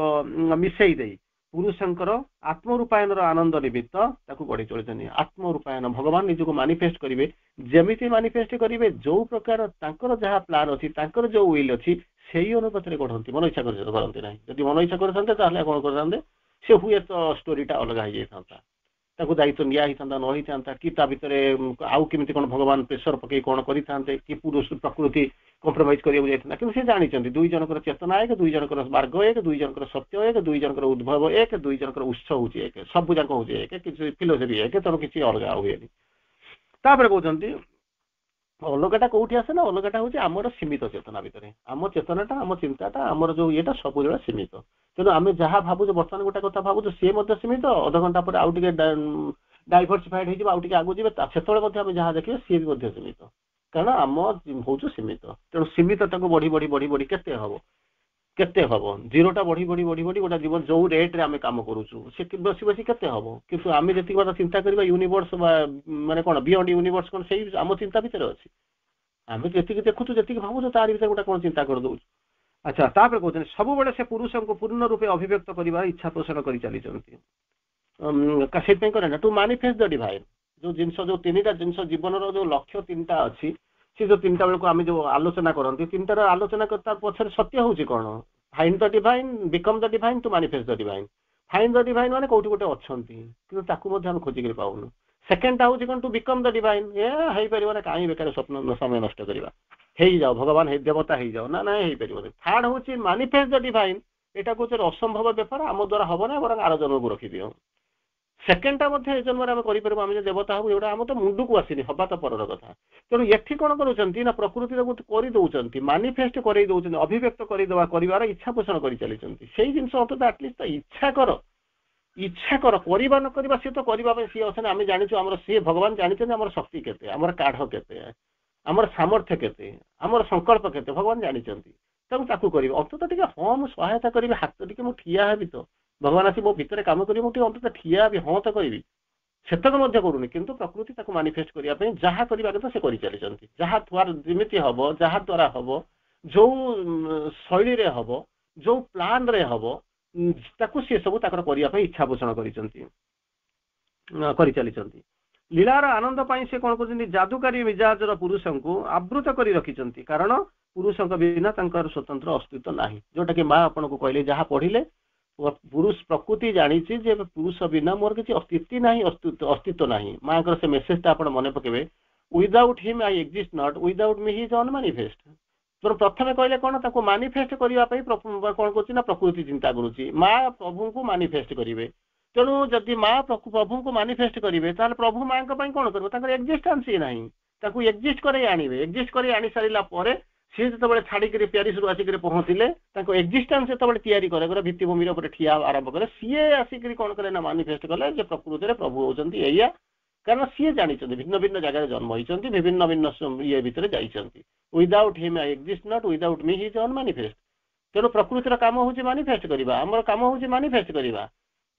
ମିଶେଇ ଦେଇ ପୁରୁଷଙ୍କର ଆତ୍ମରୂପାୟନର ଆନନ୍ଦ ନିମିତ୍ତ ତାକୁ ଗଢି ତୋଳିଛନ୍ତି। ଆତ୍ମରୂପାୟନ, ଭଗବାନ ନିଜକୁ ମାନିଫେଷ୍ଟ କରିବେ, ଯେମିତି ମାନିଫେଷ୍ଟ କରିବେ, ଯୋଉ ପ୍ରକାର ତାଙ୍କର ଯାହା ପ୍ଲାନ୍ ଅଛି, ତାଙ୍କର ଯୋଉ ୱିଲ୍ ଅଛି, ସେଇ ଅନୁପାତରେ ଗଢନ୍ତି, ମନ ଇଚ୍ଛା କରନ୍ତି ନାହିଁ। ଯଦି ମନ ଇଚ୍ଛା କରିଥାନ୍ତେ ତାହେଲେ କଣ କରିଥାନ୍ତେ, ସେ ହୁଏତ ଷ୍ଟୋରିଟା ଅଲଗା ହେଇଯାଇଥାନ୍ତା, ତାକୁ ଦାୟିତ୍ୱ ନିଆ ହେଇଥାନ୍ତା, ନ ହେଇଥାନ୍ତା, କି ତା ଭିତରେ ଆଉ କେମିତି କଣ ଭଗବାନ ପ୍ରେସର ପକେଇ କଣ କରିଥାନ୍ତେ, କି ପୁରୁଷ ପ୍ରକୃତି କମ୍ପ୍ରମାଇଜ କରିବାକୁ ଯାଇଥାନ୍ତା। କିନ୍ତୁ ସେ ଜାଣିଛନ୍ତି ଦୁଇ ଜଣଙ୍କର ଚେତନା ଏକ, ଦୁଇ ଜଣଙ୍କର ମାର୍ଗ ଏକ, ଦୁଇ ଜଣଙ୍କର ସତ୍ୟ ଏକ, ଦୁଇ ଜଣଙ୍କର ଉଦ୍ଭବ ଏକ, ଦୁଇ ଜଣଙ୍କର ଉତ୍ସ ହଉଛି ଏକ, ସବୁ ଯାକ ହଉଛି ଏକ, କିଛି ଫିଲୋସଫି ଏକ, ତେଣୁ କିଛି ଅଲଗା ହୁଏନି। ତାପରେ କହୁଛନ୍ତି ଅଲଗାଟା କୋଉଠି ଆସେ ନା, ଅଲଗାଟା ହଉଛି ଆମର ସୀମିତ ଚେତନା ଭିତରେ। ଆମ ଚେତନାଟା, ଆମ ଚିନ୍ତାଟା, ଆମର ଯୋଉ ଇଏଟା ସବୁବେଳେ ସୀମିତ। ତେଣୁ ଆମେ ଯାହା ଭାବୁଛୁ, ବର୍ତ୍ତମାନ ଗୋଟେ କଥା ଭାବୁଛୁ, ସିଏ ମଧ୍ୟ ସୀମିତ, ଅଧଘଣ୍ଟା ପରେ ଆଉ ଟିକେ ଡାଇଭର୍ସିଫାଇଡ ହେଇଯିବ, ଆଉ ଟିକେ ଆଗକୁ ଯିବେ, ସେତେବେଳେ ମଧ୍ୟ ଆମେ ଯାହା ଦେଖିବେ ସିଏ ବି ମଧ୍ୟ ସୀମିତ, କାରଣ ଆମ ହଉଛୁ ସୀମିତ। ତେଣୁ ସୀମିତ ତାକୁ ବଢି ବଢି କେତେ ହବ? केते हबो जीरोटा बढ़ी बढ़ी बढ़ी बढ़ी गोटा जीवन जो रेट रे आमे काम करूछु से बसी बसी केते हबो किंतु आमे जति बार चिंता करबा यूनिवर्स माने कोन बियॉन्ड यूनिवर्स कोन सेही आम चिंता भितर अछि आमे जति देखुछु जति भाबुछु तार भितर गोटा कोन चिंता कर दउछु अच्छा तापर कहते सब बड़े से पुरुष को पूर्ण रूपे अभिव्यक्त करिवार इच्छा पोषण करि चली चलती से करे ना टू मैनिफेस्ट द डिवाइन जो जिनस जो तीनटा जिनस जीवन रो जो लक्ष्य तीनटा अछि से जो तीनटा बेल को आमे जो आलोचना करंती तीनटार आलोचना करता पछर सत्य होउची कोन find the divine become the divine to manifest the divine find the divine माने कोठी गोटे अछंती किंतु ताकू मध्ये हम खोजी कर पाउनु सेकंड होउची कोन टू बिकम द डिवाइन ए हेई परिबो ना काई बेकार स्वप्न समय नष्ट करबा हेई जाओ भगवान हे देवता हेई जाओ ना ना हेई परिबो थर्ड होउची मैनिफेस्ट द डिवाइन एटा को असंभव व्यापार आम द्वारा हबो ना बरं आर जन्म को रखि दियो सेकेंडटा मध्ये जन्म आम करिपरबो आम जे देवता हबो एटा आम तो मुंडू को आसीनी हबा तो परर कथा तेणु एठी कोन करूचंती ना प्रकृति को करि दउचंती मैनिफेस्ट करि दउचंती अभिव्यक्त करि दवा करिवार इच्छा पोषण करि चलीचंती सेही जिंस अंत एटलिस्ट इच्छा कर करिबा न करिबा से तो करिबा पे सी असन आम जानिछु हमर से भगवान जानिछन हमर शक्ति केते हमर काढ केते हमर सामर्थ्य केते हमर संकल्प केते भगवान जानिछंती तब ताकू करिबे अंत तो टिके हम सहायता करिबे हाथ टिके मु ठिया हेबी तो भगवान आसी मो भितर काम करी मु टिके अंत ठिया भी हाँ तो करिबी सेतक मध्य करूनी किंतु प्रकृति ताकू मैनिफेस्ट करिया पे जहा करिबा के तो से करि चलीचंती जहा द्वारा जिमिति हबो जहा द्वारा हबो जो शैली रे हबो जो प्लान रे हबो ताकू से सब ताकर करिया पे इच्छा पोषण करि चलीचंती लीलार आनंद पाई से कौन कर जादुकारी मिजाजर पुरुष को आवृत कर रखिंट कारण पुरुष बिना तंकर स्वतंत्र अस्तित्व नाही जोटा कि माँ आपन को कहले जहाँ पढ़िले पुरुष प्रकृति जानी जे पुरुष बिना मोर किसी अस्तित्व नाही अस्तित्व नाही माँ से मेसेज आप मन पकेबे without him I exist not without me he is unmanifest तो प्रथम कहले कौन ताको मैनिफेस्ट करने कौन कर प्रकृति चिंता करुच्ची माँ प्रभु को मैनिफेस्ट करेंगे तेणु जदि माँ प्रभु को मैनिफेस्ट करेंगे ताल प्रभु माँ कौन कर एक्जिस्टेंस ही ना एक्जिस्ट कर आणवे एक्जिस्ट कर आनी सारा पर सी जो छाड़ी प्यारिस रु आसिक पहुँचले एक्जिस्टेंस जो तैयारी करे भित्तिभूमि ठिया आरंभ करे सीए आसिक कौन करे ना मैनिफेस्ट कले प्रकृति प्रभु होती एया कारण सी जानी भिन्न भिन्न जगह जन्म होती विभिन्न भिन्न ये भितर giant without him I exist not without me he is unmanifest तेणु प्रकृतिर काम हूँ मैनिफेस्ट करवा आमर काम हूँ मैनिफेस्ट करवा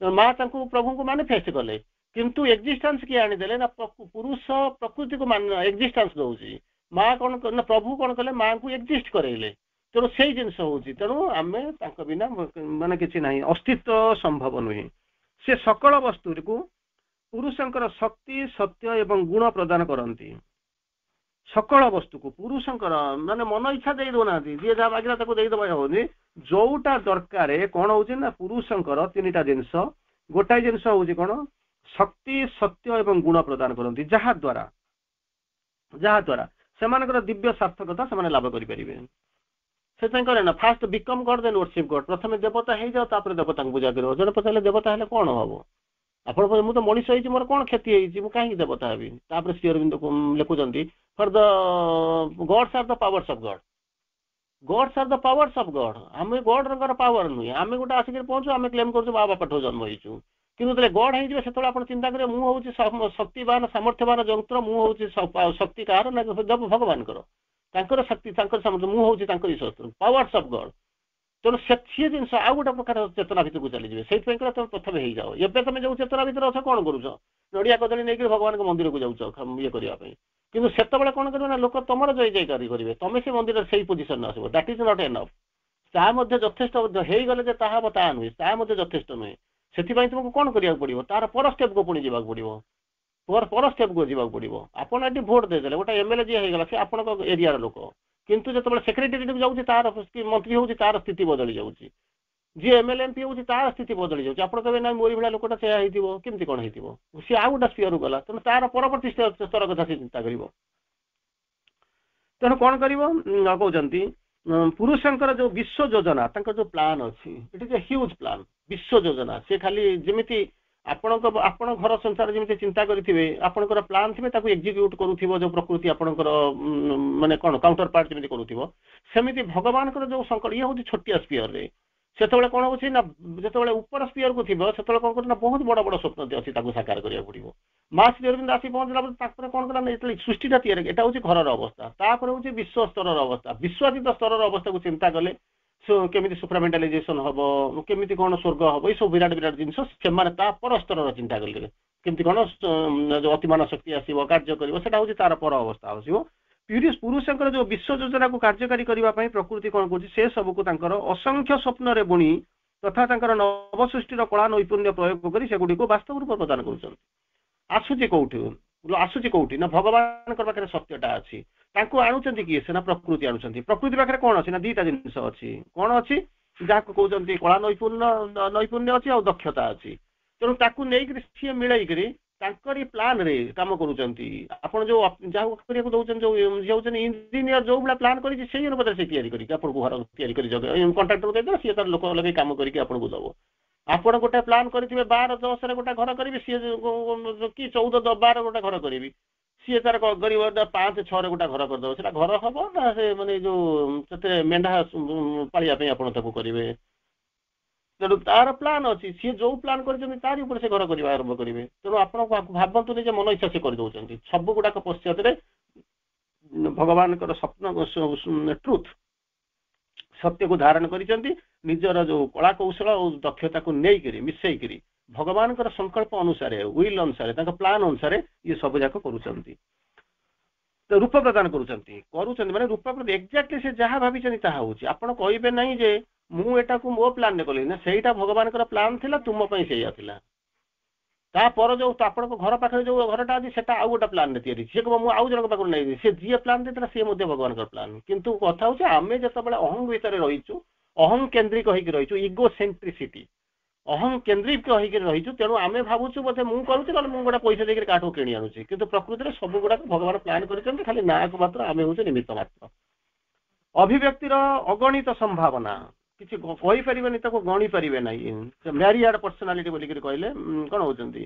माँ प्रभु को मैनिफेस्ट कले किंतु एक्जिस्टेंस किए आनीदे ना पुरुष प्रकृति को एक्जिस्टेंस दौर माँ कौन ना प्रभु कौन कले माँ को एक्जिस्ट करेले तेणु से जिनस हूँ तेणु आम बिना माने किसी ना अस्तित्व संभव नुहे से सकल वस्तु को पुरुषंकर शक्ति सत्य एवं गुण प्रदान करती सकल वस्तु को पुरुषंकर माने मन इच्छा दे दौना जी जहाँ मागिला देदेबा होनी जोटा दरकार कौन हो पुरुषंकर तीनटा जिनस गोटाए जिनस हूँ कौन शक्ति सत्य एवं गुण प्रदान करती जहाँ द्वारा से दिव्य सार्थकता से लाभ करें से करे ना first become God then worship God प्रथम देवता हो जाओ तापर देवता पूजा कर जो पचारे देवता है कौन हम आप मुझे मनीष होती मोर कौन क्षति हो कहीं देवता हेबी तापर श्री अरविंद लिखुंट for the gods are the powers of god gods are the powers of god आम गॉड पावर नुहे आम गोटे आसिक पहुँचू आम क्लेम कर बाबा पाठ जन्म होइचु किंतु जो गॉड हो आप चिंता करेंगे मुझे शक्तिवान सामर्थ्यवान जंत्र मुझे शक्ति कहार ना भगवान शक्ति मुझे शत्रु पावर्स ऑफ गॉड तेणु सी जिन आउ गोटे प्रकार चेतना भितर को चलीजे से तुम प्रथम हो जाओ एवं तुम जो चेतना भितर अच्छ कौन करुच नड़िया कदली नहीं भगवान मंदिर को जाऊँ ये करने किंतु से कौन कर लोक तुम जय जयकार करेंगे तुम से मंदिर से पोजिशन आसो दैट इज नॉट एनफ ताहा यथेष्ट हो गले ताहा ता नुहे ताहा यथेष्ट नुहे से तुमको कौन करा पड़ो तार पर स्टेप को पुणी जावाक पड़ो पर स्टेप को जावाक पड़ो आपड़ ये भोट देदेले गोटे एमएलए जी होगा सी आप एरियार लोक किंतु जो सेक्रेटेरिएट को जाऊँगी तार मंत्री हूँ तार स्थिति बदली जाऊँगी जी एमएलए एमपी हूँ तार स्थिति बदली जाऊँगी आप कहे ना मोरी भाया लोकटा से केमती कौन हो सी आउ गोटे स्पीयर गला तेणु तार परवर्ती स्तर कथा से चिंता कर तेणु कौन कहते पुरुषंकर जो विश्व योजना जो प्लान अच्छी it is a huge plan विश्व योजना से खाली जमी आपण घर संसार जमी चिंता करेंगे आपंकर प्लान थे एक्जिक्यूट करूँ जो प्रकृति आपंकर माने कौन काउंटर पार्ट जमी करूँ भगवान जो संकट ये हूँ छोटिया स्पीयर रे से कौन हो जो ऊपर स्पीयर को थी से कौन करना बहुत बड़ बड़ स्वप्न अच्छी साकार करा पड़ो माँ श्री अरविंद आसी पहुँचला कौन कला सृष्टिटा तैयारी यहाँ हूँ घर अवस्था तापर हूँ विश्व स्तर अवस्था विश्वातीत स्तर अवस्था को चिंता कले केमिति सुप्रामेंटालाइजेशन हम केमिति कौन स्वर्ग हम ये विराट विराट जिनस से पर स्तर चिंता करेंगे केमती कौन जो अतिमान शक्ति आसो कार्य कर तार पर अवस्था आसो पुरुषंकर जो विश्व योजना को कार्यकारी करने प्रकृति कौन करुँच से सबको असंख्य स्वप्न बुणी तथा नव सृष्टिर कला नैपुण्य प्रयोग कर सेगुड़ी वास्तव रूप प्रदान कर आसूची कौटी ना भगवान पाखे सत्यटा अच्छी आणुचंती किए से ना प्रकृति प्रकृति पाखे कौन अच्छी ना दीटा जिनस अच्छी कौन अच्छी जहाँ कहते कला नैपुण्य अच्छी और दक्षता अच्छी तेणु ताकू नहीं सी मिलैक प्लान रे काम करुँच आपड़ जो जहाँ दौरान जो इंजीनियर जो भाई प्लान कर अनुपात से घर कंट्राक्टर देदेव सी तार लोक लगे कम करके दब आपण गोटे प्लान करेंगे 12-10 गोटे घर करेंगे सी कि 14-12 गोटे घर करी सी तार गरीब 5-6 गोटे घर करदे से घर हम ना से माने जो मेढ़ा पालिया आप करेंगे तेणु तार प्लान अच्छी सी जो प्लान कर से घर करवा आरंभ करेंगे तेणु आप भावतु नहीं मन इच्छा से करदे सब गुड़ाक पश्चात भगवान स्वप्न ट्रुथ सत्य को धारण कर निजर जो कला कौशल और दक्षता को नहीं मिसई भगवान संकल्प अनुसार विल अनुसार प्लान अनुसार ये सब जाक कर रूप प्रदान करुँच माने रूप एक्जाक्टली से जहाँ भाई ताकि आपड़ कहे ना जे मुझे मो प्लान कली ना सहीटा भगवान प्लान थिला तुम से तापर जो आप घर पाखे जो घरटा अच्छी से आउ गोटे प्लान सी मुझे आउ जन पाक नहीं सी जी प्लान देता सी भगवान प्लान किंतु कथा हूँ आम जो अहं भितर रहीचु अहं केन्द्रिक होकर इगो सेंट्रिसिटी अहं केन्द्रिक होकर रहीचु तेणु आम भावुँ बोधे मुझे करुँच मुझे गोटे पैसा देकर काठू किणी आणुची किंतु प्रकृति में सब गुड़ाक भगवान प्लान कर खाली ना को मात्र आम हूँ निमित्त मात्र अभिव्यक्तिर अगणित संभावना किसी कहीपरि गणी पारे ना मैरियाड पर्सनालीटी बोलिक कहले कौन होती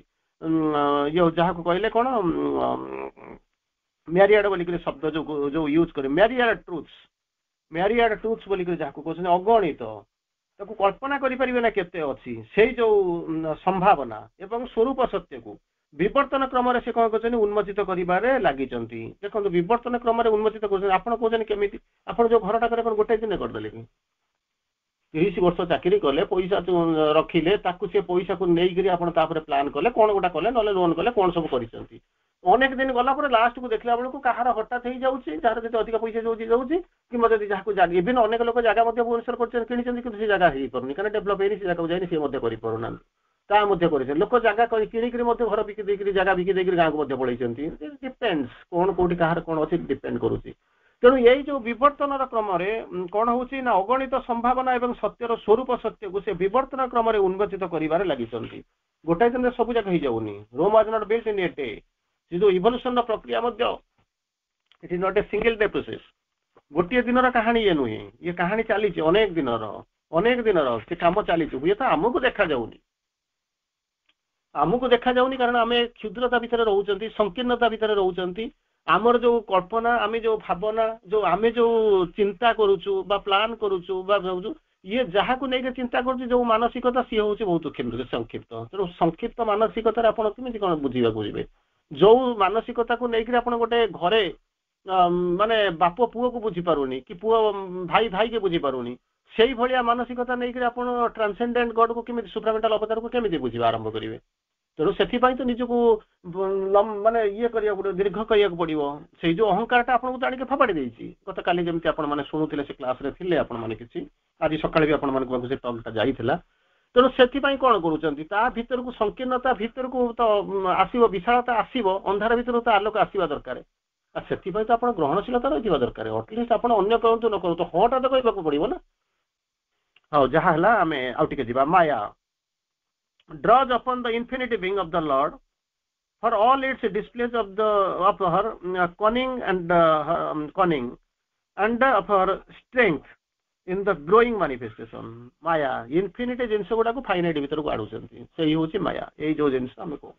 ये जहाँ को कहले कौन मैरियाड बोलिक शब्द जो यूज करे मैरियाड ट्रुथ्स बोलिक जहाँ को कहते अगणित ताको कल्पना करें ना केते अच्छी से जो संभावना एवं स्वरूप सत्य को विवर्तन क्रम से कौन कर उन्मोचित कर लगी देखो विवर्तन क्रम उन्मोचित कर केमी आप जो घरटा कर गोटे दिन करदे कि 30 वर्ष चाकरी कले पैसा रखिले से पैसा को लेकर आप प्लान कले कौन गोटा कले ना लोन कले कौन सब कर अनेक दिन गला लास्ट को देखला बेलू कहार हठात हो जाऊँगी जार जो अधिक पैसा जाऊँगी कि मतलब जहाँ इवन अनेक लोग जगह भुवनेश्वर कि जगह हो पार्नी कहीं डेभलप होनी से जगह जाए सी करना कर लोक जगह किणिक घर बिकी जगह बिकी गाँव को पलैं डिपेंड्स कौन कौटी कहार कौन अच्छी डिपेंड करुँच तेणु यही जो विवर्तन क्रम कौन हो अगणित संभावना एवं सत्यर स्वरूप सत्य को से विवर्तन क्रम उन्मोचित कर लगी गोटाए दिन सब जाक हो जाऊनी Rome was not built in a day जो इवोल्यूशन प्रक्रिया it is not a single day process गोटे दिन कहानी ये नुहे ये कहानी चली अनेक दिन से कम चली हुए तो आमको देखा जाऊनी कारण आम क्षुद्रता भितर रोचंती संकीर्णता भितर रोचंती आमर जो कल्पना आम जो भावना जो आम जो चिंता करुचु बा प्लान करुचु बा भावुचु ये जहाँ को लेकर चिंता करुचु जो मानसिकता सी हूँ बहुत संक्षिप्त तेणु संक्षिप्त मानसिकतार आप कौन बुझा बुझे जो मानसिकता को लेकर आप गोटे घरे माने बाप पुओ को बुझी पारुनी कि पुओ भाई भाई के बुझी पारुनी से भाया मानसिकता नहीं आप ट्रांसेंडेंट गॉड को केमी सुप्रामेंटाल अवतार को केमी बुझा आरंभ करेंगे तेणु से निजक माने ये दीर्घ करने पड़ो से जो अहंकार आपको तो आगे फपाड़ी देती गत काली जमी आपने शुणुले से क्लास थे आपने आज सकाଳେ भी आप टॉकटा जाइला तेणु से कौन करुँचा भितर को संकीर्णता भितर को तो आसो विशालता आसो अंधार भितर तो आलोक आसवा दरकार से तो आप ग्रहणशीलता रही दरकार अटलिस्ट आप अन्य कहतु न करूँ तो हाँ तो कहवाक पड़ो ना हाँ जहाँ है आम आउटे जा माया draws upon the infinity being of the Lord for all its displays of her cunning and of her strength in the growing manifestation. Maya infinity जिनस गुड़ा को फाइनाइट भीतर को आड़ुचंती से हूँ माया यही जो जिनस आम को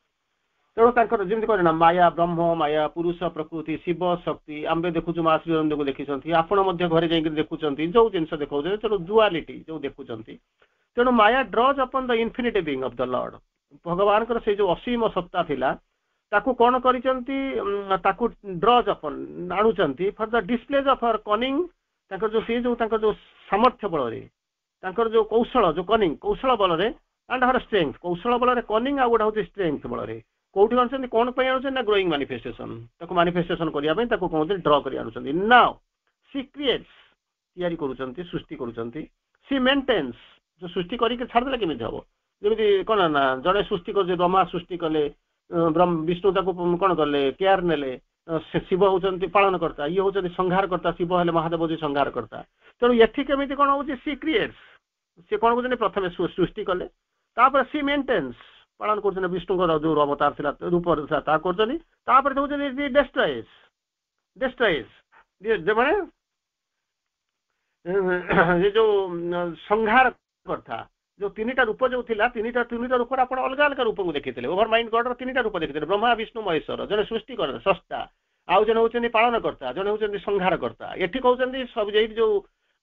तेणु जमी कह माया ब्रह्म माया पुरुष प्रकृति शिव शक्ति आम देखु माँ श्रीरंद को देखी आपण घरे जा देखुं जो जिनस देखा तेणु डुआलिटी जो देखुं तेणु माया draws upon the infinity being of the lord भगवान से जो असीम सत्ता थिला ताकू कौन करिसंती ताकू ड्रज अपन आणुचंती for the displays of her cunning जो सी जो सामर्थ्य बल जो कौशल जो कनिंग कौशल बल एंड हर स्ट्रेंथ कौशल बल कनिंग आ गोटे हूँ स्ट्रेंथ बल कौटी आनुଛନ୍ତି कौन पे आनुଛନ୍ତି ना ग्रोइंग मैनिफेस्टेशन ताको मैनिफेस्टेशन करबा पई ताको कहते ड्रॉ करी आनुଛନ୍ତି नाउ सी क्रिएट्स तैयारी करूଛନ୍ତି सृष्टि करूଛନ୍ତି सी मेंटेन्स जो सृष्टि करी के छाड़ देला केमिति हबो जेमिति कोन ना जड़े सृष्टि कर ब्रह्मा सृष्टि कले ब्रह्म विष्णु ताको कोन करले केयर नेले शिव होउଛନ୍ତି पालन करता ये होउଛନ୍ତି संहार करता शिव हेले महादेव जी संहार करता तेणु एठी केमिति कोन होउछि सी क्रिएट्स से कोन होउଛନ୍ତି प्रथमे सृष्टि कले तापर सी मेंटेन्स पालन कर विष्णु जो अवतार था रूप ता कर डेस्ट्रॉयज माने ये जो संहार करता जो तीनटा रूप जो थिला तीनटा रूप आप अलग अलग रूप को देखी ओवर माइंड गॉड रो तीनटा रूप देखी ब्रह्मा विष्णु महेश्वर जने सृष्टि कर सस्ता आउ जने होचनी पालन करता जने होचनी संहार करता एठी कहउचंदी सब जे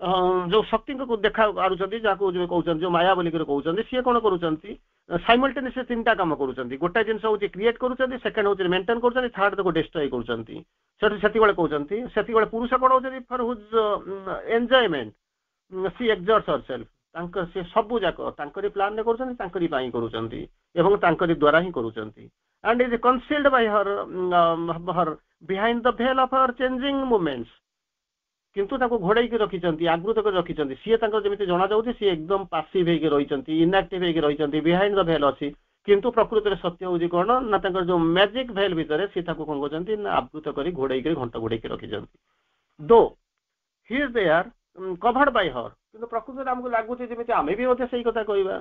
जो शक्ति को देखा आरुचंदी जाको जो कहउचंदी जो माया बोली कहउचंदी सी कोन करूचंदी साइमल्टेनियस तीनटा काम करूचंदी गोटा जिंस होची क्रिएट करूचंदी सेकंड होची मेंटेन करूचंदी थर्ड को डिस्ट्रॉय करूचंदी सेति बेले कहउचंदी सेति बेले पुरुष कोन होचंदी for whose enjoyment she exerts herself तांकर से सब जाको तांकरी प्लान ने करूचंदी तांकरी पाई करूचंदी एवं तांकरी द्वारा ही करूचंदी and is concealed by her behind the veil of her changing movements किंतु ताको घोड़ाई के रखिचंती आगृत कर रखिचंती सी तांकर जेमिति जणा जाउची सी एकदम पासिव हे के रहिचंती इनएक्टिव हे के रहिचंती बिहाइंड द भेल अछि किंतु प्रकृति रे सत्य होजी कोन ना तांकर जो मैजिक भेल भीतर सी ताको कोन करचंती ना आगृत करी घोड़ाई के घंटा घोड़ाई के रखिचंती दो ही is there covered by her किंतु प्रकृति हमको लागुची जेमिति आमे भी ओते सही कथा कहबा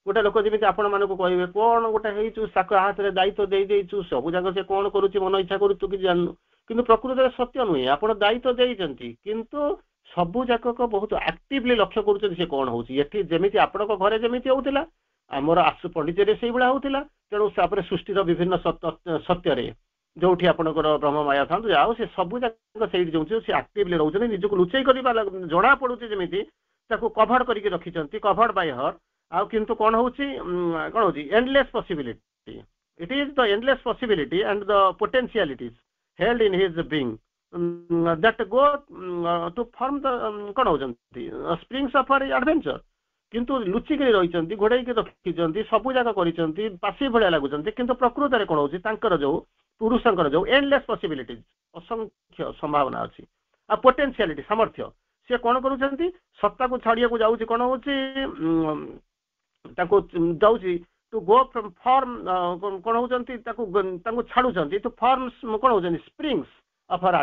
गोटे लोक जेमिति आपण मानको कहबे कोन गोटे हेइचु साको हाथ रे दायित्व देई देइचु सब जागा से कोन करूची मन इच्छा करू तू कि जाननु किंतु प्रकृति सत्य नुहे आप दायित्व देइचंती किंतु सबु जाक बहुत एक्टिवली लक्ष्य करूचंती से कोन होउची एठी जेमिति आपण को घरे जेमिति होउतिला हमर आसु पंडित रे सेही बळा होउतिला तेणु सापरे सृष्टिर विभिन्न सत्य रे जोठी आपणकर ब्रह्म माया था जाओ से सबु जाक सेही जोंची से एक्टिवली रहउचंती निजको लुचै करबा जणा पडुची जेमिति ताको कवर करिके रखिचंती कवर्ड बाय हर आ किंतु कोन होउची endless possibility it is the endless possibility and the potentialities held in his being that go to form the कोन होचंती springs of our adventure किंतु लुचि के रहिचंती घोड़ाई के रखिचंती सब जाका करिचंती पासी भले लागुचंती किंतु प्रकृति रे कोन होची तांकर जो पुरुषंकर जो एंडलेस पॉसिबिलिटीज असंख्य संभावना अछि आ पोटेंशियलिटी सामर्थ्य से कोन करूचंती सत्ता को छाड़िया को जाउची कोन होची ताको जाउची टू गो फ्रॉम फॉर्म कोन होचंती ताको छाडुचंती टू फॉर्म्स कोन होचंती स्प्रिंग्स ऑफ आवर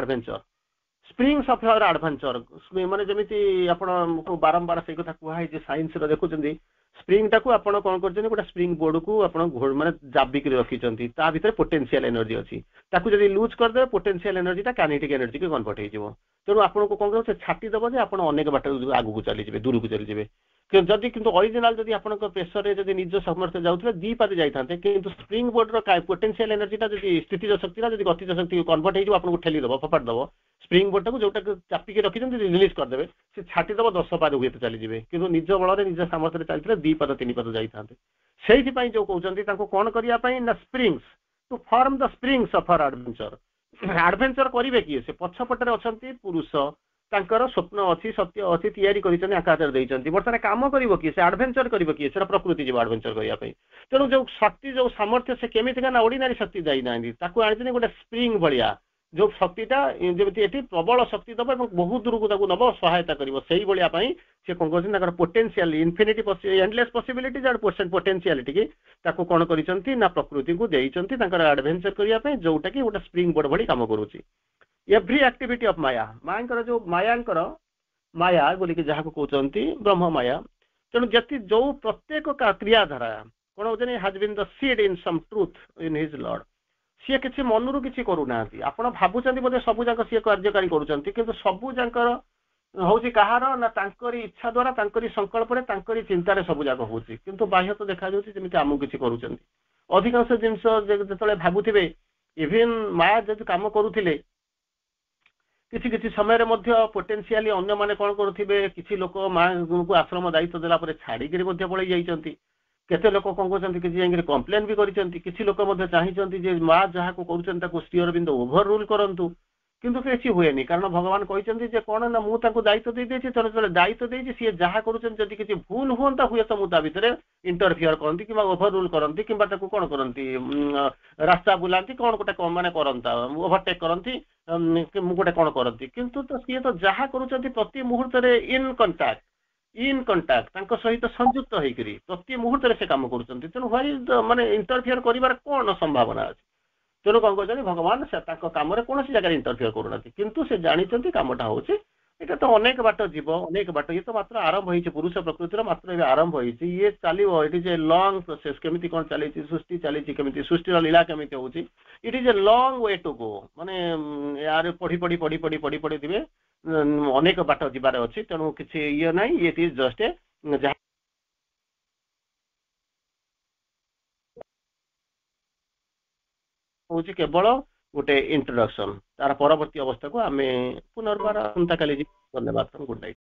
एडवेंचर माने जेमिति आपण को बारंबार से कथा कुहाई जे साइंस रो देखुचंती स्प्रिंग टाको आपण कोन करचंती गोटा स्प्रिंग बोर्ड को आपण घोड़ माने जाबी के रखिचंती ता भीतर पोटेंशियल एनर्जी अछि ताको जदी लूज कर दे पोटेंशियल एनर्जी ता काइनेटिक एनर्जी के कन्वर्ट हे जिवो तेणु आपण को कोन करो से छाटी दबो जे आपण अनेक बाट आगु को चली जिवे दूर को चली जिवे जदि किंतु ओरिजिनल जदि आपण को प्रेशर रे जदि निज सामर्थ्य जाउथले दी पाते जाइथांते किंतु स्प्रिंग बोर्ड रो पोटेंशियल एनर्जी ता जदि स्थितिज शक्ति ता जदि गतिज शक्ति को कन्वर्ट हे जिवो आपण को ठेली दबो फपाट दबो स्प्रिंग बोर्ड को जोटा चापी के रखिचंती रिलीज कर देबे से छाटी दबो 10 पाद हुए चली जिवे किंतु निज बल रे निज सामर्थ्य रे चलथले दी पाद तीन पाद जाइथांते सेहि पई जो कहउचंती ताको कोन करिया पई ना springs to form the springs of our adventure करिवे कि से पछपट रे अछंती पुरुष तांकर स्वप्न अछि सत्य अछि तयारी करिसनि आकाश रे दैचंती वर्तमान काम करिवो कि से एडवेंचर करिवो कि से प्रकृति जीव एडवेंचर करिया पई तेणु जो शक्ति जो सामर्थ्य से केमिति का ना ऑर्डिनरी शक्ति जाई नांदी ताको आनितनि गोटे स्प्रिंग भलिया जो शक्तिटा जेमिति एठी प्रबल शक्ति दबो एवं बहुत दूर को ताको नबो सहायता करिवो सेही भलिया पई से कोन करछन ताकर potential infinity endless possibilities and potentiality की ताको कोन करिसंती ना प्रकृति को देइचंती ताकर एडवेंचर करिया पई जोटा कि गोटे स्प्रिंग बोर्ड भली काम करूची एवरी एक्टिविटी ऑफ माया मायांकर जो मायांकर माया बोली कि जहां को कहउचंती ब्रह्म माया तेणु जति जो प्रत्येक क्रियाधारा कोन होचनी has been the seed in some truth in his lord सी किसी मनरू किसी करूना आपण भाबुचंती बोले सबु जाक सी कार्यकारी करूचंती किंतु सबु जाकर होची कहार ना तांकरी इच्छा द्वारा तांकरी संकल्प रे तांकरी चिंता रे सबु जाक होची किंतु बाह्य तो देखा जाउची जेमिति आमु किसी करूचंती अधिकांश जिंस जेतले भाबुथिबे इवन माया जति काम करूथिले किसी किसी समय रे मध्य पोटेंशियली अन्य माने कोन करूथिबे किसी लोक मां को आश्रम दायित्व देला परे छाड़ी के मध्य पळै जाइचंती केते लोक कोन कहउचंती कि जे कंप्लेन भी करिसंती किसी लोक मध्य चाहिचंती जे मां जहा को करूचंती ताको स्टीयर बिंदु ओभर रूल करंतु କିନ୍ତୁ କିଛି ହୁଏନି କାରଣ ଭଗବାନ କହିଛନ୍ତି ଯେ କଣ ନା ମୁଁ ତାଙ୍କୁ ଦାୟିତ୍ୱ ଦେଇଦେଇଛି ତେଣୁ ଯେତେବେଳେ ଦାୟିତ୍ୱ ଦେଇଛି ସିଏ ଯାହା କରୁଛନ୍ତି ଯଦି କିଛି ଭୁଲ ହୁଅନ୍ତା ହୁଏତ ମୁଁ ତା ଭିତରେ ଇଣ୍ଟରଫିୟର କରନ୍ତି କିମ୍ବା ଓଭର ରୁଲ କରନ୍ତି କିମ୍ବା ତାକୁ କଣ କରନ୍ତି ରାସ୍ତା ବୁଲାନ୍ତି କଣ ଗୋଟେ ମାନେ କରନ୍ତା ଓଭରଟେକ୍ କରନ୍ତି ମୁଁ ଗୋଟେ କଣ କରନ୍ତି କିନ୍ତୁ ତ ସିଏ ତ ଯାହା କରୁଛନ୍ତି ପ୍ରତି ମୁହୂର୍ତ୍ତରେ ଇନ୍ କଣ୍ଟାକ୍ଟ ତାଙ୍କ ସହିତ ସଂଯୁକ୍ତ ହେଇକରି ପ୍ରତି ମୁହୂର୍ତ୍ତରେ ସେ କାମ କରୁଛନ୍ତି ତେଣୁ ଭାଇ ମାନେ ଇଣ୍ଟରଫିୟର କରିବାର କଣ ସମ୍ଭାବନା ଅଛି ତେଣୁ କଣ କରୁଛନ୍ତି ଭଗବାନ ସେ ତାଙ୍କ କାମରେ କୌଣସି ଜାଗାରେ ଇଣ୍ଟରଫିୟର କରୁନାହାନ୍ତି କିନ୍ତୁ ସେ ଜାଣିଛନ୍ତି କାମଟା ହଉଛି ଏଇଟା ତ ଅନେକ ବାଟ ଯିବ ଅନେକ ବାଟ ଇଏ ତ ମାତ୍ର ଆରମ୍ଭ ହେଇଛି ପୁରୁଷ ପ୍ରକୃତିର ମାତ୍ର ଏବେ ଆରମ୍ଭ ହେଇଛି ଇଏ ଚାଲିବ ଇଟ୍ ଇଜ ଏ ଲଙ୍ଗ ପ୍ରୋସେସ କେମିତି କଣ ଚାଲିଛି ସୃଷ୍ଟି ଚାଲିଛି କେମିତି ସୃଷ୍ଟିର ଲୀଳା କେମିତି ହଉଛି ଇଟ୍ is a long way to go ମାନେ ୟାର ପଢି ଥିବେ ଅନେକ ବାଟ ଯିବାର ଅଛି ତେଣୁ କିଛି ଇଏ ନାହିଁ ଇଟ୍ ଇଜ ଜଷ୍ଟ ଏ ଯାହା ହଉଛି କେବଳ ଗୋଟେ ଇଣ୍ଟ୍ରୋଡକ୍ସନ ତାର ପରବର୍ତ୍ତୀ ଅବସ୍ଥାକୁ ଆମେ ପୁନର୍ବାର ଆସନ୍ତାକାଲି ଯିବା ଧନ୍ୟବାଦ ଗୁଡ୍ ନାଇଟ୍